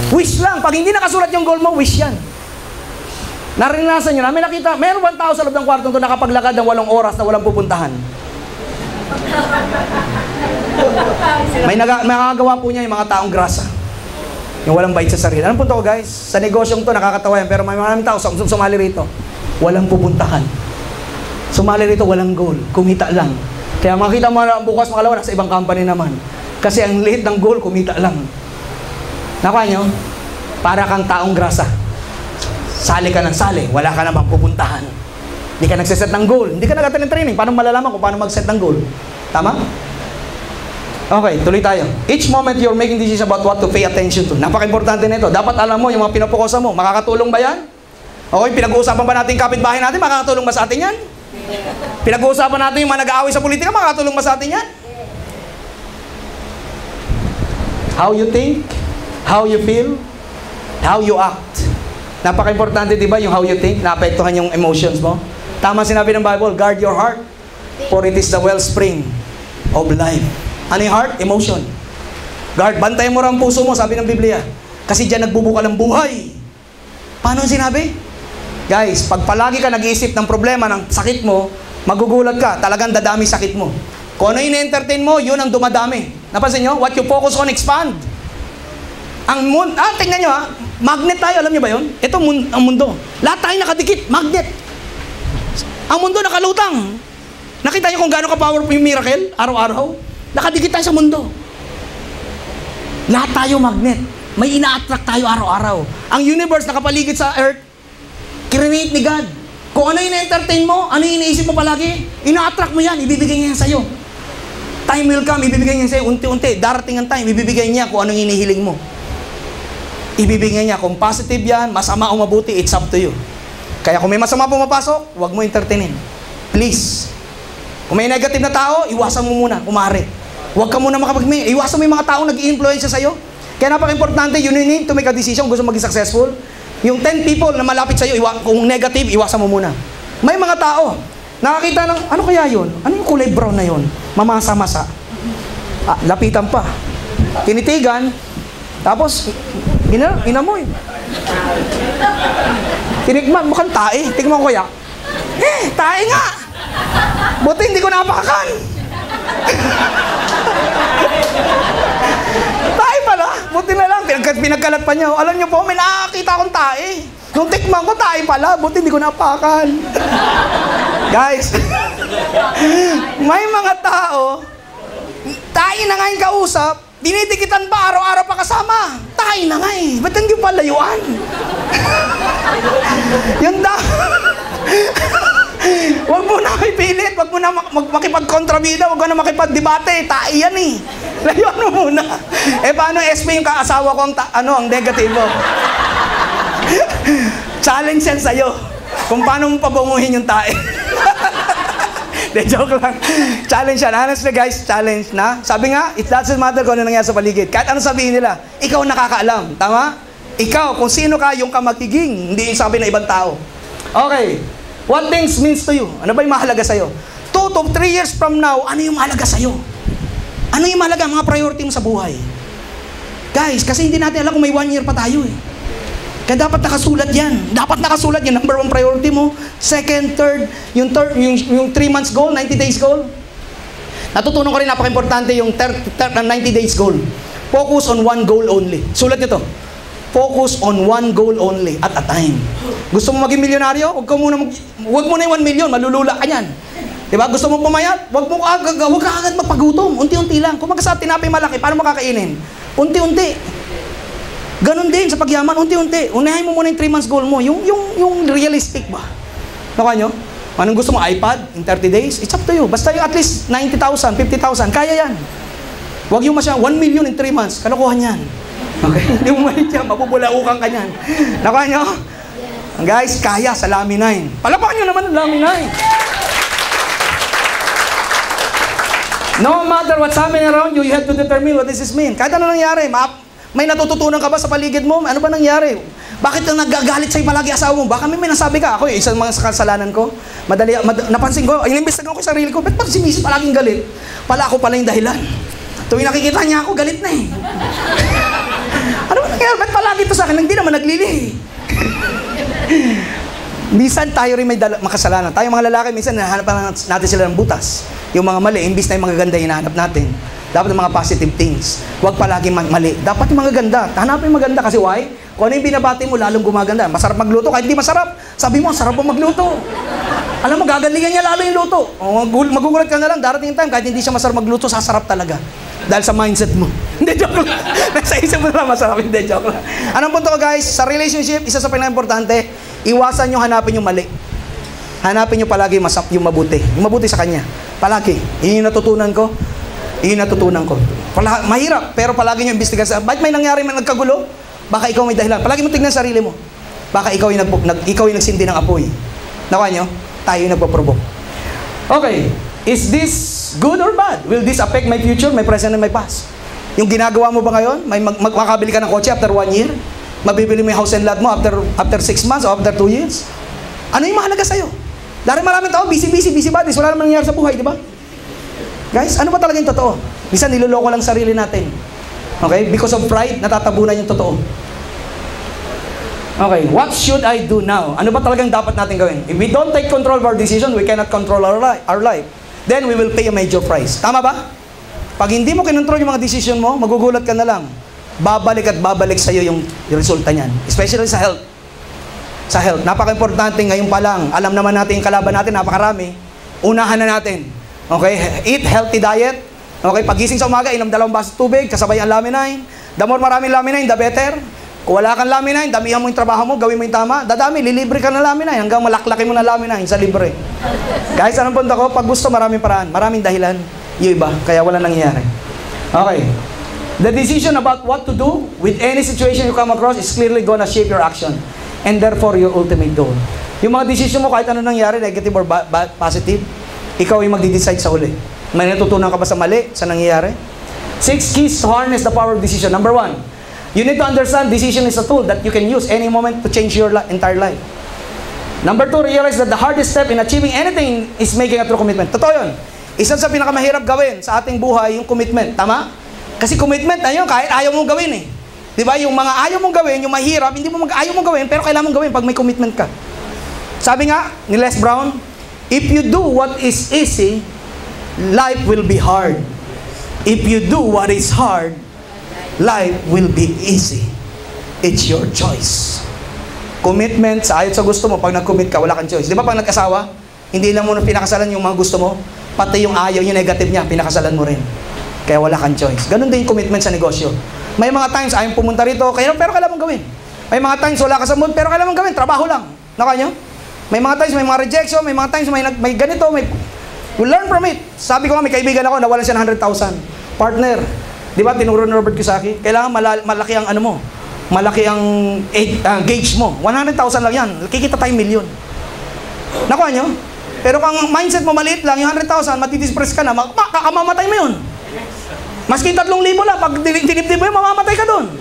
Wish lang. Pag hindi nakasulat yung goal mo, wish yan. Narinasan nyo na, may nakita, meron bang tao sa loob ng kwartong to nakapaglakad ng 8 oras na walang pupuntahan? May nakagawa po niya yung mga taong grasa. Yung walang bait sa sarili. Anong punto ko, guys? Sa negosyong to, nakakatawa yan. Pero may maraming tao sumali rito. Walang pupuntahan. Sumali rito, walang goal. Kumita lang. Kaya makita mo na bukas makalawa, nasa ibang company naman. Kasi ang liit ng goal, kumita lang. Nakuha nyo? Para kang taong grasa. Sali ka ng sali. Wala ka namang pupuntahan. Hindi ka nagsiset ng goal. Hindi ka nag-attend ng training. Paano malalaman kung paano mag-set ng goal? Tama? Okay, tuloy tayo. Each moment you're making decisions about what to pay attention to. Napaka-importante nito. Dapat alam mo yung mga pinapokusan mo. Makakatulong ba yan? Okay, pinag-uusapan ba natin kapitbahay natin? Makakatulong ba sa atin yan? Pinag-uusapan natin yung mga nag-aaway sa politika? Makakatulong ba sa atin yan? How you think, how you feel, how you act. Napaka-importante, di ba, yung how you think, naapektuhan yung emotions mo. Tama sinabi ng Bible, guard your heart, for it is the wellspring of life. Ano yung heart? Emotion. Guard, bantayan mo rin ang puso mo, sabi ng Biblia. Kasi dyan nagbubuka ng buhay. Paano sinabi? Guys, pag palagi ka nag-iisip ng problema, ng sakit mo, magugulat ka, talagang dadami sakit mo. Kung ano yung entertain mo, yun ang dumadami. Napansin nyo? What you focus on, expand. Tingnan nyo magnet tayo, alam nyo ba yun? Ito ang mundo. Lahat tayo nakadikit, magnet. Ang mundo nakalutang. Nakita nyo kung gaano ka-powerful yung miracle, araw-araw? Nakadikit tayo sa mundo. Lahat tayo magnet. May ina-attract tayo araw-araw. Ang universe nakapaligid sa earth, create ni God. Kung ano yung entertain mo, ano yung iniisip mo palagi, ina-attract mo yan, ibibigay niya yan sa'yo. Time will come, ibibigay niya sa'yo, unti-unti. Darating ang time, ibibigay niya kung anong hinihiling mo. Ibibigay niya kung positive yan, masama o mabuti, it's up to you. Kaya kung may masama pumapasok, huwag mo entertainin. Please. Kung may negative na tao, iwasan mo muna, kumare. Huwag ka muna makapagmay. Iwasan mo yung mga taong nag-i-influence sa'yo. Kaya napaka-importante, you need to make a decision kung gusto maging successful. Yung 10 people na malapit sa'yo, kung negative, iwasan mo muna. May mga tao, nakakita ng, ano kaya yun? Ano yung kulay brown na yun? Mamasa-masa. Lapitan pa. Tinitigan, Tapos, inamoy. Tinikman, mukhang tae. Tingnan ko kaya. Tae nga! Buti hindi ko napakan. Tae pala. Buti na lang. Pinagkalat pa niya. Alam niyo po, may nakakita akong tae. Nung tikman ko, tae pala. Buti hindi ko napakan. Guys, may mga tao, tae na nga yung kausap, dinidikitan pa, araw-araw pa kasama. Tayo na nga eh. Ba't hindi pa layuan? Yung Huwag mo na ipilit. Huwag mo na makipag-kontrabida. Huwag mo na makipag-debate. Tayo yan eh. Layuan mo muna. Paano SP yung kaasawa ko ang negatibo? Challenge yan sa'yo. Kung paano mo pabunguhin yung tae. De, joke lang. Challenge yan. Honestly guys, challenge na. Sabi nga, it doesn't matter kung ano nangyari sa paligid. Kahit ano sabihin nila, ikaw nakakaalam. Tama? Ikaw, kung sino ka, yung ka magiging. Hindi yung sabi ng ibang tao. Okay. What things means to you? Ano ba yung mahalaga sa'yo? 2 to 3 years from now, ano yung mahalaga sa'yo? Ano yung mahalaga? Mga priority mo sa buhay. Guys, kasi hindi natin alam kung may 1 year pa tayo eh. Kaya dapat nakasulat yan. Dapat nakasulat yan. Number 1 priority mo. Second, third, yung 3 months goal, 90 days goal. Natutunan ko rin, napaka-importante yung 90 days goal. Focus on one goal only. Sulat nyo to. Focus on one goal only at a time. Gusto mo maging milyonaryo? Huwag mo na yung 1 million, malulula ka yan. Diba? Gusto mo pumayat? Huwag ka agad mapagutom. Unti-unti lang. Kung magkasap tinapay malaki, paano makakainin? Unti-unti. Ganon din sa pagyaman, unti-unti. Unahin mo muna yung 3 months goal mo. Yung realistic ba? Nakuha nyo? Anong gusto mo? iPad in 30 days? It's up to you. Basta yung at least 90,000, 50,000, kaya yan. Huwag yung masyadong 1 million in 3 months. Kalokohan yan. Okay? Hindi mo malit yan. Mapupulaukan ka yan. Nakuha nyo? Guys, kaya sa Lami 9. Palapakan nyo naman ang Lami 9. No matter what's happening around you, you have to determine what this mean. Kahit ano nangyari, may natututunan ka ba sa paligid mo? Ano ba nangyari? Bakit nagagalit sa'yo palagi asawa mo? Baka may nasabi ka. Ako, isang mga kasalanan ko, napansin ko, inimbestigan ko sa sarili ko, ba't si Mrs. palaging galit? Ako pala yung dahilan. Tuwing nakikita niya ako, galit na eh. Ano ba nangyari? Ba't palagi ito sa akin? Hindi naman naglili. Minsan tayo rin may makasalanan. Tayo mga lalaki, minsan nahanap natin sila ng butas. Yung mga mali, imbis na yung mga ganda hinahanap natin. Dapat yung mga positive things. Huwag palaging mali. Dapat yung mga ganda. Hanapin yung maganda kasi why? Kung ano yung binabati mo, lalong gumaganda. Masarap magluto, kahit hindi masarap. Sabi mo, sarap mo magluto. Alam mo, gagalingan niya lalo yung luto. Magugulat ka na lang, darating yung time, kahit hindi siya masarap magluto, sasarap talaga. Dahil sa mindset mo. Hindi, joke lang. Nasa isip mo na masarap, hindi, joke lang. Anong punto ko guys? Sa relationship, isa sa pinaka-importante, iwasan nyo hanapin yung mali. Hanapin nyo palagi yung mabuti. Yung mabuti sa kanya. Palagi. Yun yung natutunan ko. Mahirap, pero palagi nyo imbestigan sa, bakit may nangyari, may nagkagulo? Baka ikaw may dahilan. Palagi mo tignan sarili mo. Baka ikaw yung nagsindi ng apoy. Nakuha nyo? Tayo yung nagpaprovoke. Okay. Is this good or bad? Will this affect my future, my present, and my past? Yung ginagawa mo ba ngayon? Makakabili ka ng kotse after 1 year? Mabibili mo yung house and lot mo after 6 months or after 2 years? Ano yung mahalaga sa'yo? Dahil maraming tao, busy bodies. Wala namang nangyari sa buhay, di ba? Guys, ano ba talaga yung totoo? Minsan niloloko lang sarili natin. Okay? Because of pride, natatabunan yung totoo. Okay, what should I do now? Ano ba talagang dapat natin gawin? If we don't take control of our decision, we cannot control our life. Then we will pay a major price. Tama ba? Pag hindi mo kinontrol yung mga decision mo, magugulat ka na lang. Babalik at babalik sa'yo yung resulta niyan. Especially sa health. Sa health. Napaka-importante ngayon pa lang. Alam naman natin yung kalaban natin, napakarami. Unahan na natin. Okay? Eat healthy diet. Okay? Pagising sa umaga, inom 2 baso tubig, kasabay ang Lamin 9. The more maraming Lamin 9, the better. Kung wala kang Lamin 9, damihan mo yung trabaho mo, gawin mo yung tama. Dadami, lilibre ka ng Lamin 9 hanggang malaklaki mo ng Lamin 9 sa libre. Guys, anong punto ko? Pag gusto, maraming paraan. Maraming dahilan. Yung iba, kaya wala nangyayari. Okay. The decision about what to do with any situation you come across is clearly gonna shape your action. And therefore, your ultimate goal. Yung mga decision mo, kahit ano nangyari, negative or positive, ikaw yung magdi-decide sa uli. May natutunan ka ba sa mali, sa nangyayari? 6 keys to harness the power of decision. Number 1, you need to understand decision is a tool that you can use any moment to change your entire life. Number 2, realize that the hardest step in achieving anything is making a true commitment. Totoo yun. Isa sa pinakamahirap gawin sa ating buhay, yung commitment. Tama? Kasi commitment, ayun, kahit ayaw mong gawin eh. Di ba? Yung mga ayaw mong gawin, yung mahirap, hindi mo ayaw mong gawin, pero kailangan mong gawin pag may commitment ka. Sabi nga ni Les Brown, if you do what is easy, life will be hard. If you do what is hard, life will be easy. It's your choice. Commitment, sa ayot sa gusto mo, pag nag-commit ka, wala kang choice. Di ba pag nag-asawa, hindi lang mo na pinakasalan yung mga gusto mo, pati yung ayaw, yung negative niya, pinakasalan mo rin. Kaya wala kang choice. Ganun din yung commitment sa negosyo. May mga times, ayaw pumunta rito, pero kailangan mong gawin. May mga times, wala ka sa mood, pero kailangan mong gawin. Trabaho lang. Naka nyo? May mga times, may mga rejection, may mga times, may ganito, we learn from it. Sabi ko nga, may kaibigan ako, nawalan siya ng 100,000. Partner. Di ba, tinuro ni Robert Kiyosaki? Kailangan malaki ang ano mo. Malaki ang gauge mo. 100,000 lang yan. Kikita tayong milyon. Nakuha nyo? Pero kung mindset mo maliit lang, yung 100,000, matidispress ka na, makakamamatay mo yun. Maski 3,000 lang, pag dinibdib mo yun, mamamatay ka doon.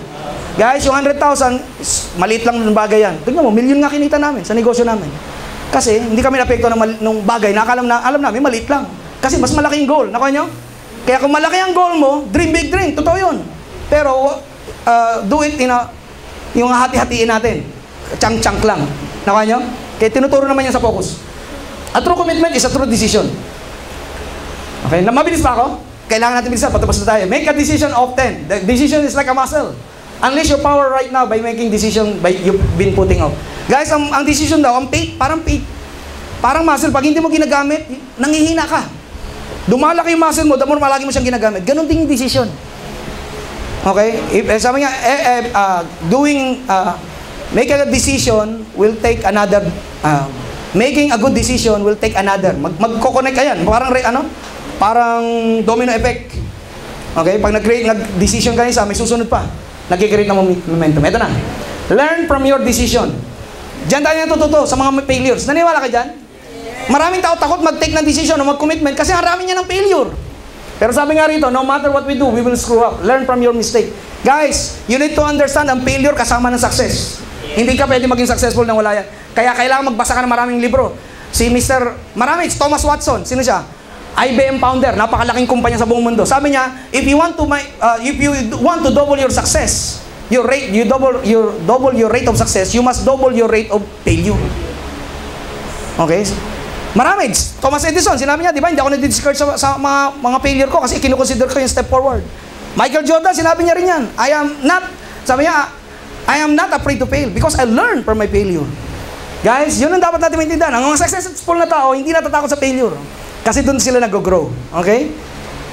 Guys, yung 100,000, maliit lang ng bagay yan. Tignan mo, milyon nga kinita namin sa negosyo namin. Kasi, hindi kami napekto ng bagay na alam namin, maliit lang. Kasi mas malaki yung goal. Nakuha nyo? Kaya kung malaki ang goal mo, dream big dream. Totoo yun. Pero, do it yung hati-hatiin natin. Chunk-chunk lang. Nakuha nyo? Kaya tinuturo naman yan sa focus. A true commitment is a true decision. Okay, mabilis ba ako? Kailangan natin bilisan, patapos na tayo. Make a decision often. The decision is like a muscle. Unleash your power right now by making decision you've been putting off. Guys, ang decision daw, ang faith, parang faith. Parang muscle, pag hindi mo ginagamit, nangihina ka. Dumalaki yung muscle mo, the more malaki mo siyang ginagamit. Ganon din yung decision. Okay? Sabi nga, making a decision will take another, making a good decision will take another. Magko-connect ka yan. Parang domino effect. Okay? Pag nag-decision ka isa, may susunod pa. Nag-create ng momentum. Ito na. Learn from your decision. Diyan tayo natututo sa mga failures. Naniwala ka dyan? Maraming tao takot mag-take ng decision o mag-commitment kasi harami niya ng failure. Pero sabi nga rito, no matter what we do, we will screw up. Learn from your mistake. Guys, you need to understand ang failure kasama ng success. Hindi ka pwede maging successful nang wala yan. Kaya kailangan magbasa ka ng maraming libro. Si Thomas Watson, sino siya? IBM founder, napakalaking kumpanya sa buong mundo. Sabi niya, if you want to double your success, double your rate of success, you must double your rate of failure. Okay? Marami. Thomas Edison, sinabi niya, di ba, hindi ako na-discourage sa mga failure ko kasi kinukonsider ko yung step forward. Michael Jordan, sinabi niya rin yan, I am not afraid to fail because I learned from my failure. Guys, yun ang dapat natin maintindihan. Ang mga successful na tao, hindi natatakot sa failure. Kasi doon sila nag-grow. Okay?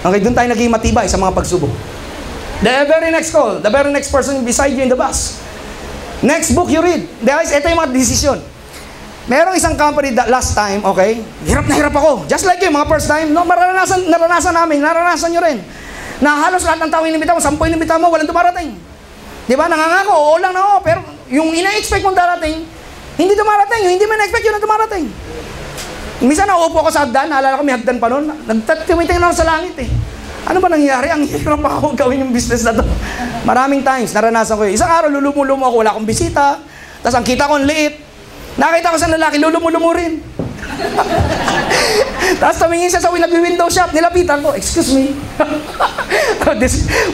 Okay, doon tayo naging matibay sa mga pagsubok. The very next person beside you in the bus. Next book you read. Guys, ito yung mga decision. Merong isang company last time, okay? Hirap na hirap ako. Just like you, mga first time. No, naranasan namin, naranasan nyo rin. Na halos lahat ng tao inimbita mo, 10 inimbita mo, walang dumarating. Di ba? Nangangako, oo lang na oo. Pero yung ina-expect mong darating, hindi dumarating. Yung hindi mo na-expect yun na dumarating. Minsan nauupo ako sa hagdan, naalala ko may hagdan pa noon, nagtitiwiting ako sa langit eh. Ano ba nangyari? Ang hirap ako gawin yung business na to. Maraming times, naranasan ko yun. Isang araw, lulumo-lumo ako, wala akong bisita. Tapos ang kita ko ang liit. Nakita ko sa lalaki, lulumo-lumo rin. Tapos tumingin siya sa nag-window shop, nilapitan ko, excuse me.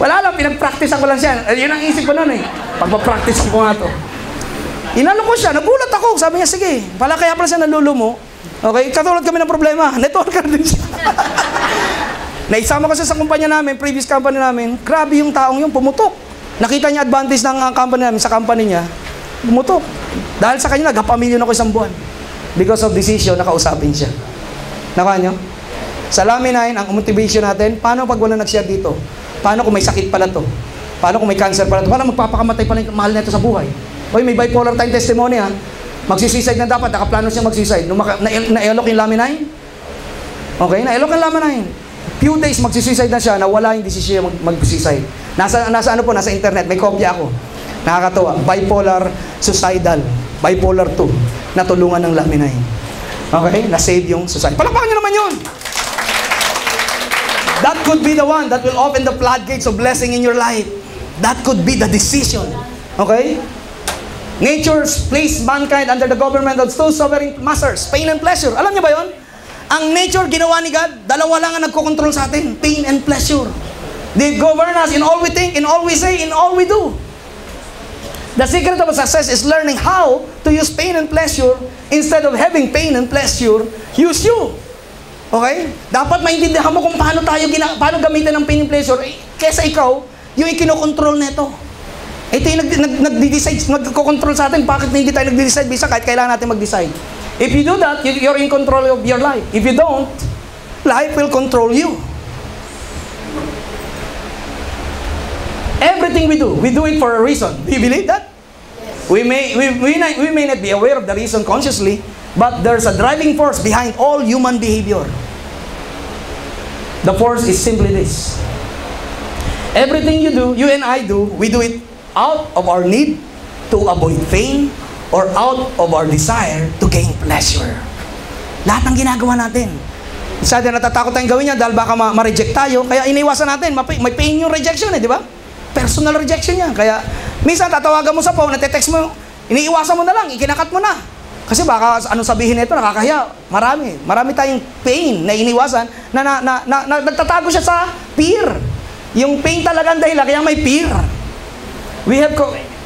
Wala lang, pinag-practice ako lang siya. Yun ang isip ko noon eh. Pagpa-practice ko nga to. Inalo ko siya, nagulat ako. Sabi niya, sige, pala kaya pala siya nalulumo. Okay, katulad kami ng problema. Networker din siya. Naisama ko siya sa kumpanya namin, previous company namin. Grabe yung taong yung pumutok. Nakita niya advantage ng company namin sa company niya. Pumutok. Dahil sa kanya, nagkapamilyon ako isang buwan. Because of decision, nakausapin siya. Nakuha nyo? Sa Laminine, ang motivation natin, paano pag wala nag-share dito? Paano kung may sakit pala to? Paano kung may cancer pala to? Paano magpapakamatay pala yung mahal na ito sa buhay? Oy, may bipolar time testimony ha. Magsisuicide na dapat, nakaplano siya magsisuicide. Na-elok yung Laminine. Okay, na-elok yung Laminine. Few days magsisuicide na siya, nawala yung decision mag-suicide. Nasa internet, may kopya ako. Nakakatawa, bipolar suicidal, bipolar 2, natulungan ng Laminine. Okay, na-save yung suicide. Palakpakan nyo naman yun! That could be the one that will open the floodgates of blessing in your life. That could be the decision. Okay? Nature placed mankind under the government of two sovereign masters, pain and pleasure. Alam niyo ba yon? Ang nature ginawa ni God, dalawa lang ang nagkocontrol sa atin, pain and pleasure. They govern us in all we think, in all we say, in all we do. The secret of success is learning how to use pain and pleasure instead of having pain and pleasure use you. Okay? Dapat maintindihan mo kung paano paano gamitin ng pain and pleasure kesa ikaw yung ikinokontrol nito. Ito yung nagdi-decide, nagko-control sa atin. Bakit hindi tayo nagdi-decide? Bisa kahit kailangan natin mag-decide. If you do that, you're in control of your life. If you don't, life will control you. Everything we do it for a reason. Do you believe that? Yes. We may not be aware of the reason consciously, but there's a driving force behind all human behavior. The force is simply this. Everything you do, you and I do, we do it out of our need to avoid pain or out of our desire to gain pleasure. Lahat ng ginagawa natin. Isa din natatakot tayong gawin niya dahil baka ma-reject tayo, kaya iniwasan natin. May pain yung rejection di ba? Personal rejection yan. Kaya, minsan tatawagan mo sa phone, nate-text mo, iniiwasan mo na lang, ikinakat mo na. Kasi baka anong sabihin nito, nakakahiya. Marami tayong pain na iniwasan na nagtatago siya sa fear. Yung pain talaga ang dahilan, kaya may fear. We have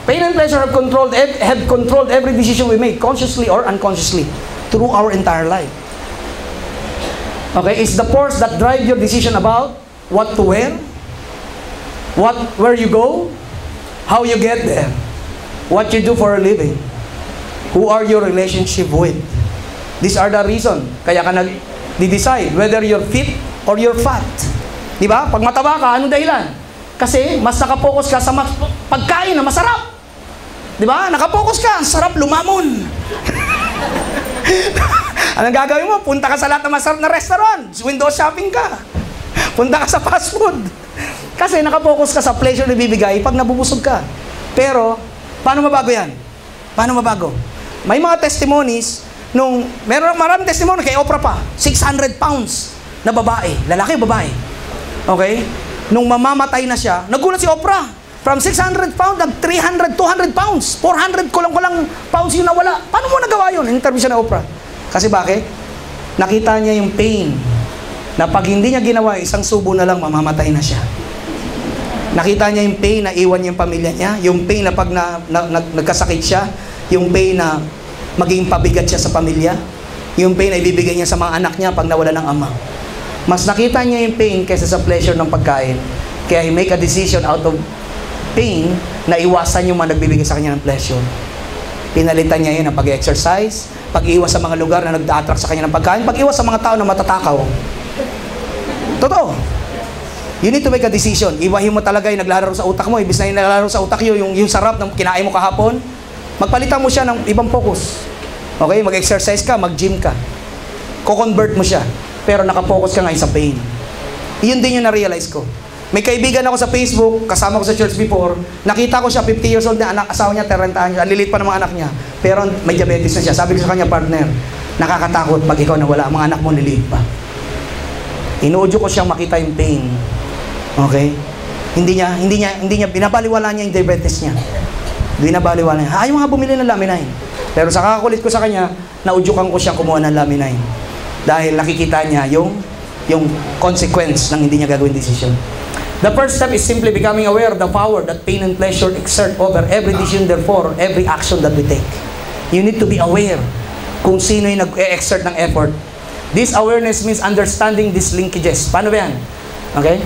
pain and pleasure have controlled every decision we make, consciously or unconsciously, through our entire life. Okay, it's the force that drives your decision about what to wear, where you go, how you get there, what you do for a living, who are your relationship with. These are the reason. Kaya ka nag-decide whether you're fit or you're fat. Di ba? Pag mataba ka, anong dahilan? Kasi mas nakapokus ka sa pagkain na masarap. Di ba? Nakapokus ka, sarap lumamon. Anong gagawin mo? Punta ka sa lahat ng masarap na restaurant. Window shopping ka. Punta ka sa fast food. Kasi nakapokus ka sa pleasure na bibigay pag nabubusog ka. Pero, paano mabago yan? Paano mabago? May mga testimonies, maraming testimony kay Oprah pa, 600 pounds na babae. Lalaki o babae? Okay? Nung mamamatay na siya, nagulat si Oprah. From 600 pounds, 300, 200 pounds. 400 kulang-kulang pounds yung nawala. Paano mo nagawa yun? Interview siya na Oprah. Kasi bakit? Nakita niya yung pain na pag hindi niya ginawa, isang subo na lang, mamamatay na siya. Nakita niya yung pain na iwan niya yung pamilya niya, yung pain na pag nagkasakit siya, yung pain na maging pabigat siya sa pamilya, yung pain na ibibigay niya sa mga anak niya pag nawala ng ama. Mas nakita niya yung pain kaysa sa pleasure ng pagkain. Kaya he make a decision out of pain na iwasan yung mga nagbibigay sa kanya ng pleasure. Pinalitan niya yun ng pag-exercise, pag-iwas sa mga lugar na nag-attract sa kanya ng pagkain, pag-iwas sa mga tao na matatakaw. Totoo. You need to make a decision. Iwahin mo talaga yung naglalaro sa utak mo. Ibig na yung naglalaro sa utak yung sarap ng kinain mo kahapon, magpalitan mo siya ng ibang focus. Okay? Mag-exercise ka, mag-gym ka. Ko-convert mo siya. Pero nakafocus ka ngayon sa pain. Iyon din yung na-realize ko. May kaibigan ako sa Facebook, kasama ko sa church before, nakita ko siya, 50 years old na anak, asawa niya, 30 anos, ang lilit pa ng mga anak niya. Pero may diabetes na siya. Sabi ko sa kanya, partner, nakakatakot pag ikaw nawala, mga anak mo nililit pa. Inuudyo ko siyang makita yung pain. Okay? Hindi niya, binabaliwala niya yung diabetes niya. Binabaliwala niya. Ayaw nga bumili ng Laminine. Pero sa kakakulit ko sa kanya, naudyukan ko siyang kumuha ng Laminine. Dahil nakikita niya yung consequence ng hindi niya gagawin decision. The first step is simply becoming aware of the power that pain and pleasure exert over every decision, therefore, every action that we take. You need to be aware kung sino yung nag-exert ng effort. This awareness means understanding these linkages. Paano ba yan? Okay?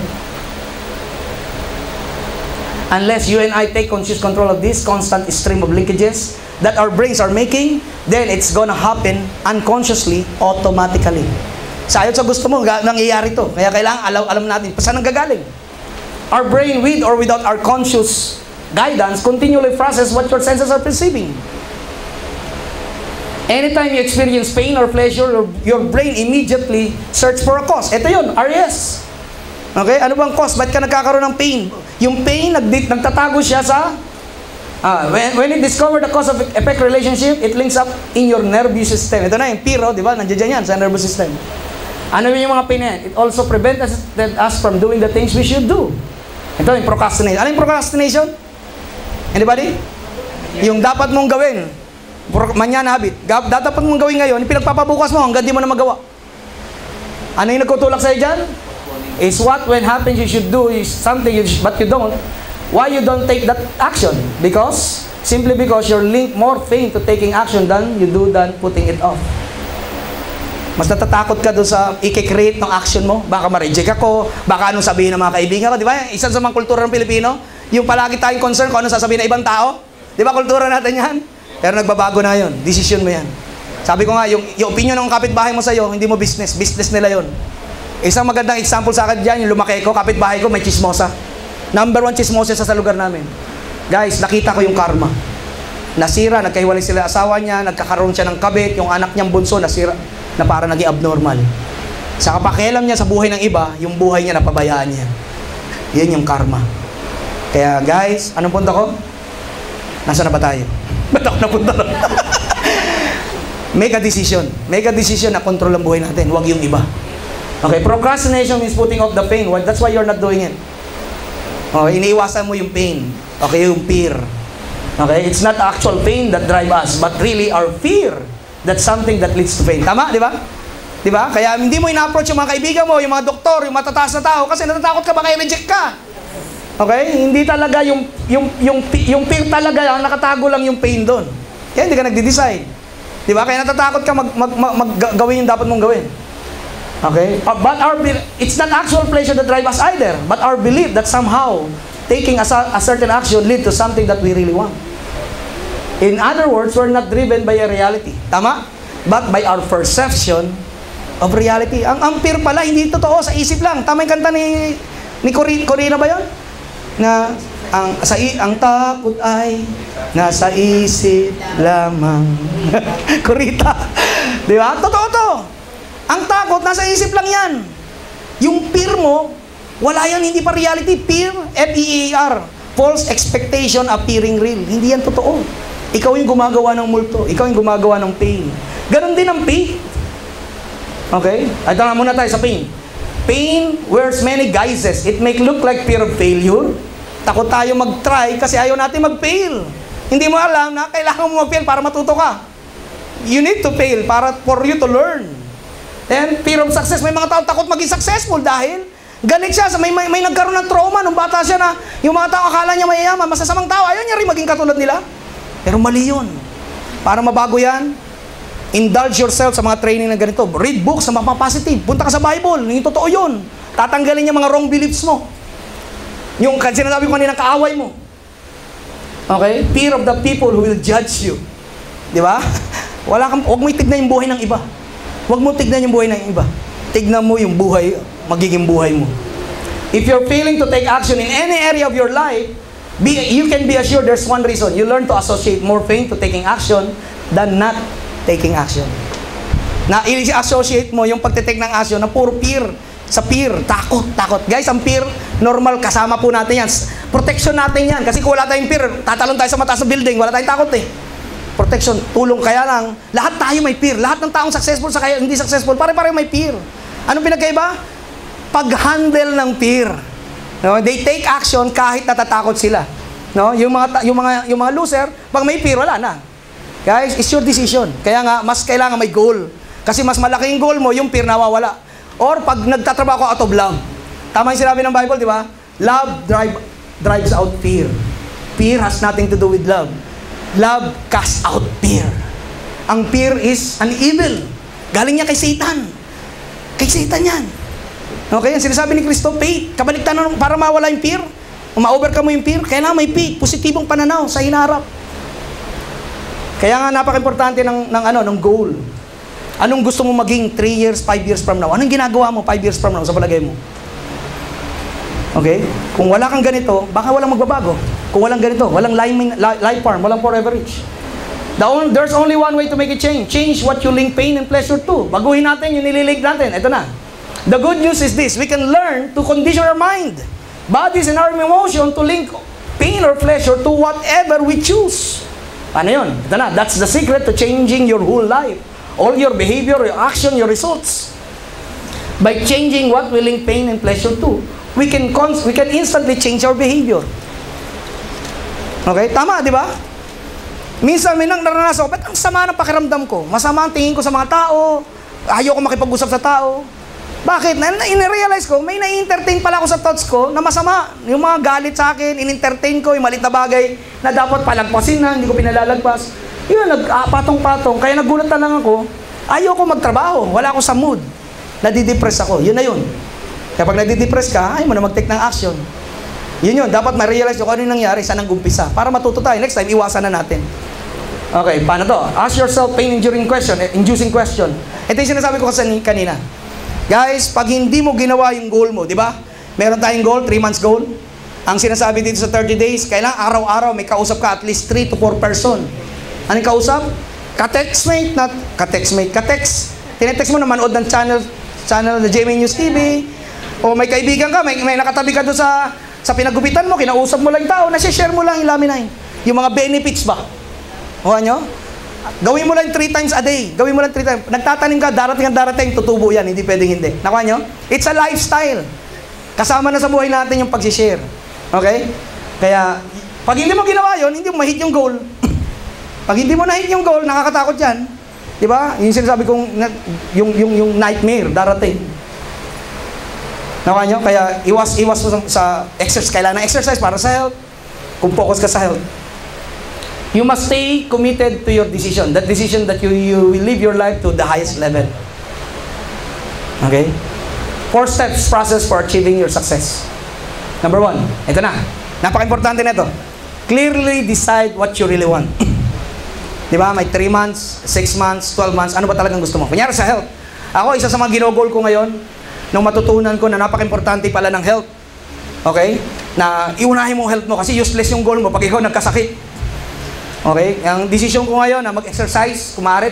Unless you and I take conscious control of this constant stream of linkages that our brains are making, then it's gonna happen unconsciously, automatically. Sa ayon sa gusto mo, nangyayari to. Kaya kailangan alam natin, saan nanggagaling? Our brain, with or without our conscious guidance, continually process what your senses are perceiving. Anytime you experience pain or pleasure, your brain immediately search for a cause. Ito yun, RES. Okay? Ano bang cause? Ba't ka nagkakaroon ng pain? Yung pain, nagtatago siya sa... when it discover the cause of effect relationship, it links up in your nervous system. Ito na yung piro, di ba? Nandiyan yan sa nervous system. Ano yung mga pain yan? It also prevents us from doing the things we should do. Ito yung procrastination. Ano yung procrastination? Anybody? Yung dapat mong gawin. Manyan habit. Dapat mong gawin ngayon, pinagpapabukas mo hanggang di mo na magawa. Ano yung nagtutulak sa'yo dyan? Is what when happens you should do is something but you don't. Why you don't take that action? Because Simply because you're linked more pain to taking action than putting it off. Mas natatakot ka doon sa i-create ng action mo. Baka ma-reject ako, baka anong sabihin ng mga kaibigan ko. Di ba? Isa sa mga kultura ng Pilipino, yung palagi tayong concern kung anong sasabihin ng ibang tao. Di ba kultura natin yan? Pero nagbabago na yun. Decision mo yan. Sabi ko nga, yung opinion ng kapitbahay mo sa'yo, hindi mo business. Business nila yun. Isang magandang example sa akin dyan, yung lumaki ko, kapitbahay ko, may chismosa. Number 1 chismosa sa lugar namin. Guys, nakita ko yung karma. Nasira, nagkahiwalay sila asawa niya, nagkakaroon siya ng kabit, yung anak niyang bunso, nasira, na parang naging abnormal. Sa kapakialam niya sa buhay ng iba, yung buhay niya napabayaan niya. Yan yung karma. Kaya guys, anong punta ko? Nasaan na ba tayo? Ba't ako napunta na? Make a decision. Make a decision na control ang buhay natin, huwag yung iba. Okay, procrastination means putting off the pain. That's why you're not doing it. Okay, iniiwasan mo yung pain. Okay, yung fear. Okay, it's not actual pain that drive us, but really our fear. That's something that leads to pain. Tama, di ba? Di ba? Kaya hindi mo ina-approach yung mga kaibigan mo, yung mga doktor, yung matataas na tao, kasi natatakot ka baka i-reject ka. Okay? Hindi talaga yung fear talaga, ang nakatago lang yung pain doon. Kaya hindi ka nagde-decide. Di ba? Kaya natatakot ka gawin yung dapat mong gawin. Okay? But it's not actual pleasure that drive us either, but our belief that somehow taking a certain action lead to something that we really want. In other words, we're not driven by a reality. Tama? But by our perception of reality. Ang fear pala, hindi totoo, sa isip lang. Tama yung kanta ni Corina ba yun? Na ang takot ay nasa isip lamang. Corita. Di ba? Totoo to. Ang takot, nasa isip lang yan. Yung fear mo, wala yan, hindi pa reality. Fear, F-E-A-R. False expectation appearing real. Hindi yan totoo. Ikaw yung gumagawa ng multo. Ikaw yung gumagawa ng pain. Ganon din ang pain. Okay? Ito na muna tayo sa pain. Pain wears many guises. It may look like fear of failure. Takot tayo mag-try kasi ayaw natin mag-fail. Hindi mo alam na kailangan mo mag-fail para matuto ka. You need to fail for you to learn. And fear of success. May mga tao takot maging successful dahil galit siya. May nagkaroon ng trauma nung bata siya na yung mga tao akala niya mayayaman, masasamang tao, ayaw niya rin maging katulad nila. Pero mali yun. Para mabago yan, indulge yourself sa mga training na ganito. Read books na mapapositive. Punta ka sa Bible. Yung totoo yun. Tatanggalin niya mga wrong beliefs mo. Yung sinasabi ko kanina, kaaway mo. Okay? Fear of the people who will judge you. Di ba? Huwag mo itignan yung buhay ng iba. Huwag mo tignan yung buhay ng iba. Tignan mo yung magiging buhay mo. If you're failing to take action in any area of your life, you can be assured there's one reason. You learn to associate more pain to taking action than not taking action. Na i-associate mo yung pagtitake ng action na puro fear. Sa fear, takot. Guys, ang fear, normal, kasama po natin yan. Protection natin yan. Kasi kung wala tayong fear, tatalon tayo sa mataas na building, wala tayong takot eh. Protection, tulong. Kaya lang, lahat tayo may fear. Lahat ng taong successful sa kaya hindi successful, pare-pare may fear. Anong pinagkaiba? Pag-handle ng fear. No? They take action kahit natatakot sila. No? Yung mga loser, pag may fear, wala na. Guys, it's your decision. Kaya nga, mas kailangan may goal. Kasi mas malaking goal mo, yung fear nawawala. Or pag nagtatrabaho ka out of love. Tama yung sinabi ng Bible, di ba? Love drives out fear. Fear has nothing to do with love. Love casts out fear. Ang fear is an evil. Galing niya kay Satan. Kay Satan yan. Okay, ang sinasabi ni Kristo, faith. Kabaliktan na para mawala yung fear. Ma-overcome mo yung fear. Kailangan may faith. Positibong pananaw sa hinaharap. Kaya nga napaka-importante ng goal. Anong gusto mo maging 3 years, 5 years from now? Anong ginagawa mo 5 years from now sa palagay mo? Okay? Kung wala kang ganito, baka walang magbabago. Kung walang ganito, walang life farm, walang forever rich. There's only one way to make a change. Change what you link pain and pleasure to. Baguhin natin yung nililink natin. Ito na. The good news is this. We can learn to condition our mind, bodies, and our emotion to link pain or pleasure to whatever we choose. Paano yun? Ito na. That's the secret to changing your whole life. All your behavior, your action, your results. By changing what we link pain and pleasure to, we can instantly change our behavior. Okay? Tama, di ba? Minsan, may naranasan ko, ba't ang sama ng pakiramdam ko? Masama ang tingin ko sa mga tao, ayaw ko makipag-usap sa tao. Bakit? In-realize ko, may na-entertain pala ako sa thoughts ko na masama. Yung mga galit sa akin, in-entertain ko, yung malit na bagay na dapat palagpasin na, hindi ko pinalalagpas. Yun, patong-patong. Kaya nagulat na lang ako, ayoko magtrabaho, wala ako sa mood. Nadidepress ako, yun na yun. Kaya pag nadidepress ka, ayaw mo na mag-take ng action. Yun, dapat ma-realize kung ano yung nangyari, saan ang umpisa. Para matuto tayo, next time, iwasan na natin. Okay, paano to? Ask yourself pain-inducing question. Ito yung sinasabi ko kasi kanina. Guys, pag hindi mo ginawa yung goal mo, di ba? Meron tayong goal, 3 months goal. Ang sinasabi dito sa 30 days, kailangan araw-araw may kausap ka at least 3 to 4 person. Anong kausap? Ka-textmate, not ka-textmate. Ka-text. Tinetext mo na manood ng channel na GMA News TV. O may kaibigan ka, may nakatabi ka doon sa pinagupitan mo, kinausap mo lang yung tao, nasi-share mo lang yung laminay. Yung mga benefits ba? Kuha nyo? Gawin mo lang 3 times a day. Gawin mo lang 3 times. Nagtatanim ka, darating, tutubo yan. Hindi pwedeng hindi. Nakuha nyo? It's a lifestyle. Kasama na sa buhay natin yung pag-share. Okay? Kaya, pag hindi mo ginawa yun, hindi mo ma-hit yung goal. Pag hindi mo na-hit yung goal, nakakatakot yan. Di ba? Yung sinasabi kong, yung nightmare, darating. Nakuha nyo? Kaya, iwas mo sa exercise. Kailangan ng exercise para sa health. Kung focus ka sa health. You must stay committed to your decision. That decision that you will live your life to the highest level. Okay? 4 steps process for achieving your success. Number 1, ito na. Napaka-importante na ito. Clearly decide what you really want. Di ba? May 3 months, 6 months, 12 months. Ano ba talagang gusto mo? Kunyari sa health. Ako, isa sa mga ginogol ko ngayon, nung matutunan ko na napaka-importante pala ng health. Okay? Na iunahin mo health mo kasi useless yung goal mo pag ikaw nagkasakit. Okay? Ang decision ko ngayon na mag-exercise, kumare,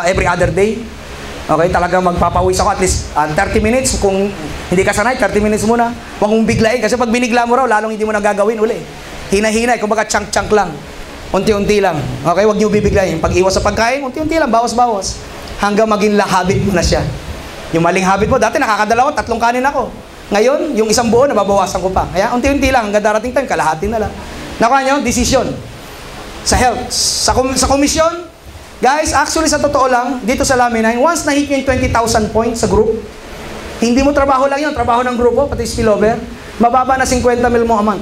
every other day. Okay? Talagang magpapawis ako at least 30 minutes. Kung hindi ka sanay, 30 minutes muna. Huwag mong biglain. Kasi pag binigla mo raw, lalong hindi mo na gagawin uli. Hina-hina. Kumbaga chunk-chunk lang. Unti-unti lang. Okay? Huwag niyo bibiglain. Pag-iwas sa pagkain, unti-unti lang. Bawas-bawas. Hanggang maging habit mo na siya. Yung maling habit mo, dati nakakadalawa, 3 kanin ako. Ngayon, yung 1 buo, nababawasan ko pa. Kaya unti-unti lang. Hanggang darating time, kalahati na lang. Nakuha nyo? Decision. Sa health, sa komisyon, guys, actually sa totoo lang, dito sa Laminine, once na-hit nyo yung 20,000 points sa group, hindi mo trabaho lang yun, trabaho ng grupo, pati spillover, mababa na 50 mil mo a month.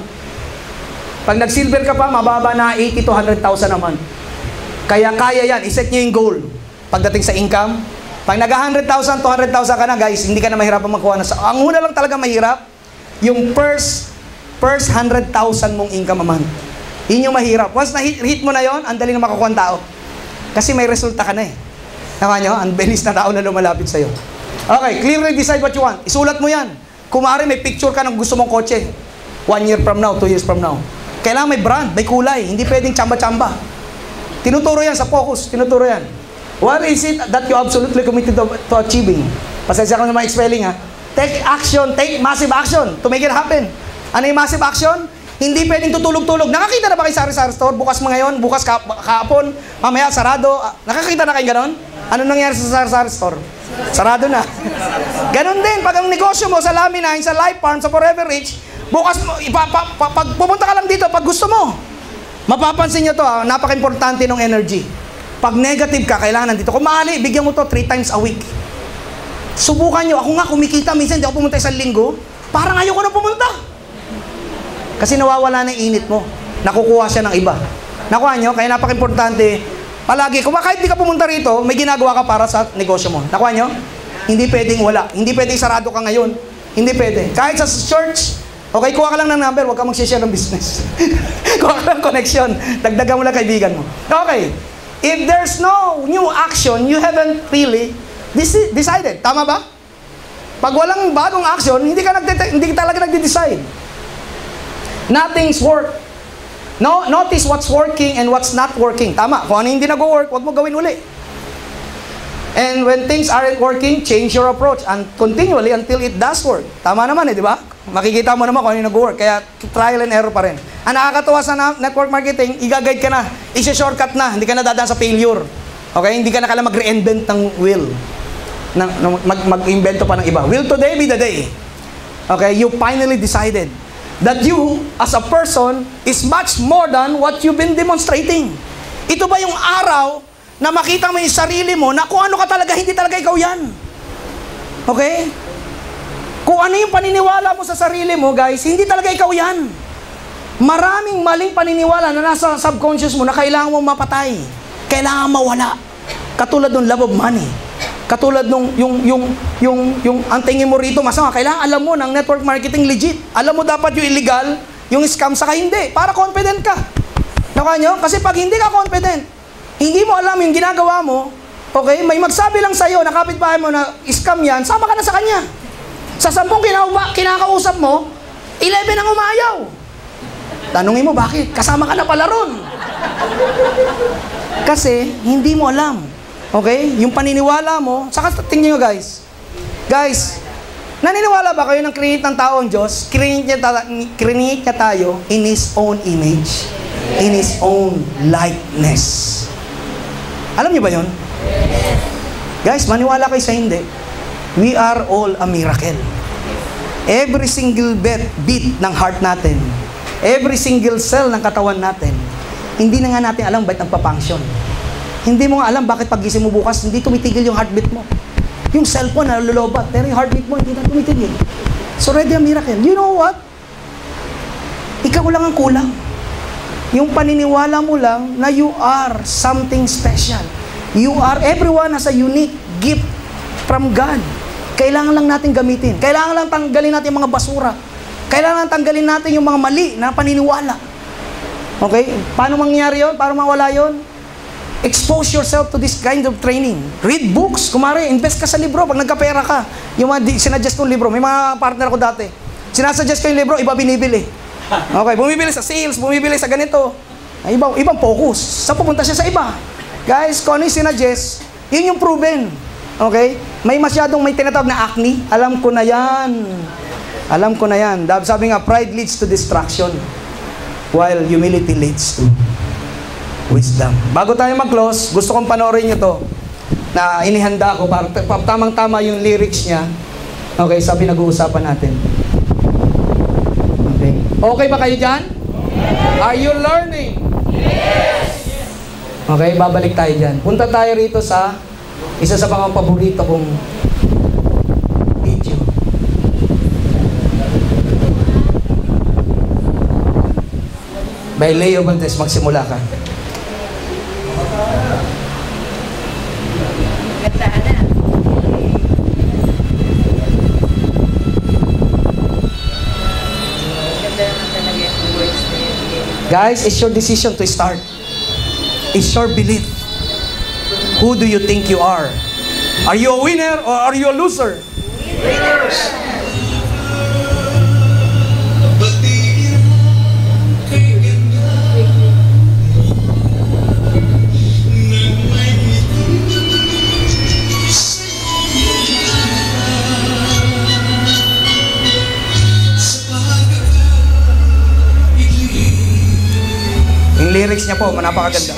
Pag nag-silver ka pa, mababa na 80 to 100,000 a month. Kaya yan, iset nyo yung goal. Pagdating sa income, pag nag-100,000 to 100,000 ka na, guys, hindi ka na mahirap makuha na. Ang una lang talaga mahirap, yung first 100,000 mong income a month. Yun yung mahirap. Once na-hit mo na yon, ang dali na makakuha ang tao. Kasi may resulta ka na eh. Nakuha nyo? Ang bilis na tao na lumalapit sa'yo. Okay, clearly decide what you want. Isulat mo yan. Kung maaari, may picture ka ng gusto mong kotse. 1 year from now, 2 years from now. Kailangan may brand, may kulay. Hindi pwedeng tsamba-tsamba. Tinuturo yan sa focus. Tinuturo yan. What is it that you absolutely committed to achieving? Pasensya ko na mga spelling ha. Take action, take massive action to make it happen. Ano yung massive action? Hindi pwedeng tutulog-tulog. Nakakita na ba kayo sa sari-sari store? Bukas mo ngayon, bukas kahapon, mamaya sarado. Nakakita na kayo ganon? Ano nangyari sa sari-sari store? Sarado na. Ganon din, pag ang negosyo mo sa Laminine, sa Life Farm, sa Forever Rich, bukas mo, pag pumunta ka lang dito, pag gusto mo, mapapansin nyo to, napaka-importante ng energy. Pag negative ka, kailangan nandito. Kung maaari, bigyan mo to 3 times a week. Subukan nyo. Ako nga, kumikita, minsan hindi ako pumunta isang linggo, parang ayoko na pumunta. Kasi nawawala na yung init mo. Nakukuha siya ng iba. Nakuha nyo? Kaya napaka-importante. Palagi, kung kahit di ka pumunta rito, may ginagawa ka para sa negosyo mo. Nakuha nyo? Hindi pwedeng wala. Hindi pwedeng sarado ka ngayon. Hindi pwede. Kahit sa church, okay, kuha ka lang ng number, huwag ka mag-share ng business. Kuha ka ng connection. Dagdagan mo lang kaibigan mo. Okay. If there's no new action, you haven't really decided. Tama ba? Pag walang bagong action, hindi ka talaga nagde-decide. Nothing's work. No, notice what's working and what's not working. Tama. Kung ano hindi nag-work, huwag mo gawin uli. And when things aren't working, change your approach and continually until it does work. Tama naman di ba? Makikita mo naman kung ano yung nag-work. Kaya trial and error pa rin. Ang nakakatuwa sa network marketing, i-guide ka na. Isi-shortcut na. Hindi ka na dadaan sa failure. Okay? Hindi ka na kailangan mag-reinvent ng wheel. Mag-invento pa ng iba. Will today be the day? Okay? You finally decided that you, as a person, is much more than what you've been demonstrating. Ito ba yung araw na makita mo yung sarili mo na kung ano ka talaga, hindi talaga ikaw yan? Okay? Kung ano yung paniniwala mo sa sarili mo, guys, hindi talaga ikaw yan. Maraming maling paniniwala na nasa subconscious mo na kailangan mo mapatay. Kailangan mawala. Katulad ng love of money. Katulad nung yung ang tingin mo rito masama, kailangan alam mo ng network marketing legit. Alam mo dapat yung illegal, yung scam, saka hindi. Para confident ka. Nakuha nyo? Kasi pag hindi ka confident, hindi mo alam yung ginagawa mo, okay, may magsabi lang sa'yo, na kapitbahay mo na scam yan, sama ka na sa kanya. Sa 10 kinakausap mo, 11 ang umayaw. Tanungin mo, bakit? Kasama ka na pala ron. Kasi, hindi mo alam. Okay? Yung paniniwala mo, saka tingnan nyo guys. Guys, naniniwala ba kayo ng create ng tao ang Diyos? Create niya tayo in His own image. In His own likeness. Alam niyo ba yun? Guys, maniwala kayo sa hindi. We are all a miracle. Every single beat ng heart natin, every single cell ng katawan natin, hindi na nga natin alam bakit nagpa-function. Hindi mo nga alam bakit pag-gising mo bukas, hindi tumitigil yung heartbeat mo. Yung cellphone na lulubat, pero yung heartbeat mo hindi na tumitigil. So already a miracle. You know what? Ikaw lang ang kulang. Yung paniniwala mo lang na you are something special. Everyone has a unique gift from God. Kailangan lang natin gamitin. Kailangan lang tanggalin natin yung mga basura. Kailangan lang tanggalin natin yung mga mali na paniniwala. Okay? Paano mangyayari yun? Paano mawala yun? Expose yourself to this kind of training. Read books. Kumari, invest ka sa libro pag nagkapera ka. Yung mga sinadjust kong libro. May mga partner ko dati. Sinasuggest ko yung libro, iba binibili. Okay, bumibili sa sales, bumibili sa ganito. Ibang focus. Sa pupunta siya sa iba. Guys, kung ano yung sinadjust, yun yung proven. Okay? May tinatawag na acne. Alam ko na yan. Alam ko na yan. Sabi nga, pride leads to distraction, while humility leads to wisdom. Bago tayo mag-close, gusto kong panoorin nyo to na inihanda ko para tamang-tama yung lyrics niya. Okay, sabi nag-uusapan natin. Okay. Okay ba kayo dyan? Yes. Are you learning? Yes. Okay, babalik tayo dyan. Punta tayo rito sa isa sa mga paborito kong video. By Leo Valdez, magsimula ka. Gandaan na. Ganda naman talaga yung words na yun. Guys, it's your decision to start. It's your belief. Who do you think you are? Are you a winner or are you a loser? Winners! Yung lyrics niya po, napakaganda.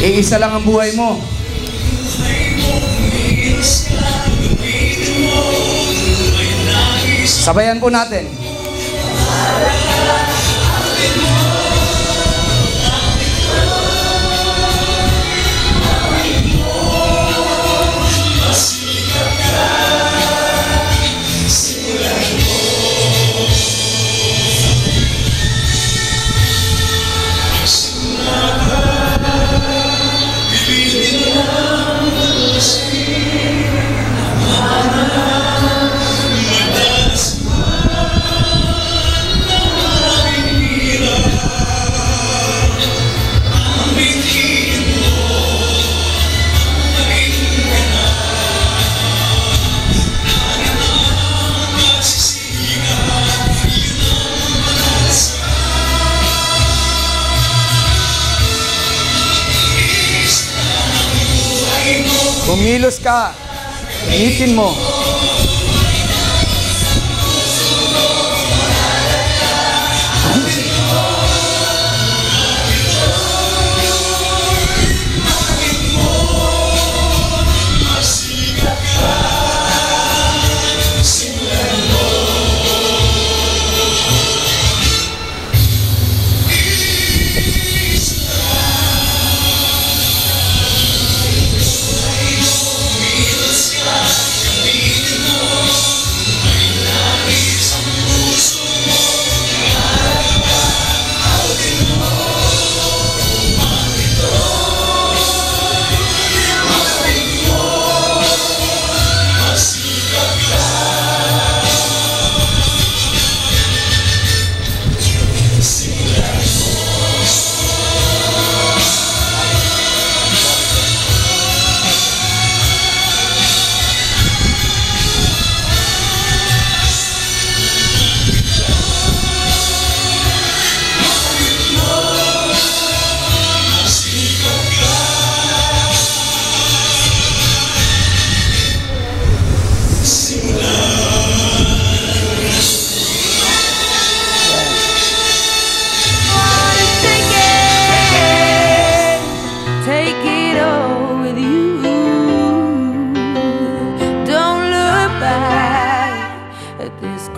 Iisa lang ang buhay mo. Sabayan po natin. Kumilos ka. Gamitin mo.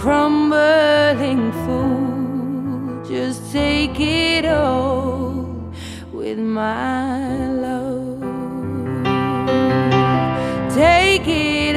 Crumbling fool, just take it all with my love. Take it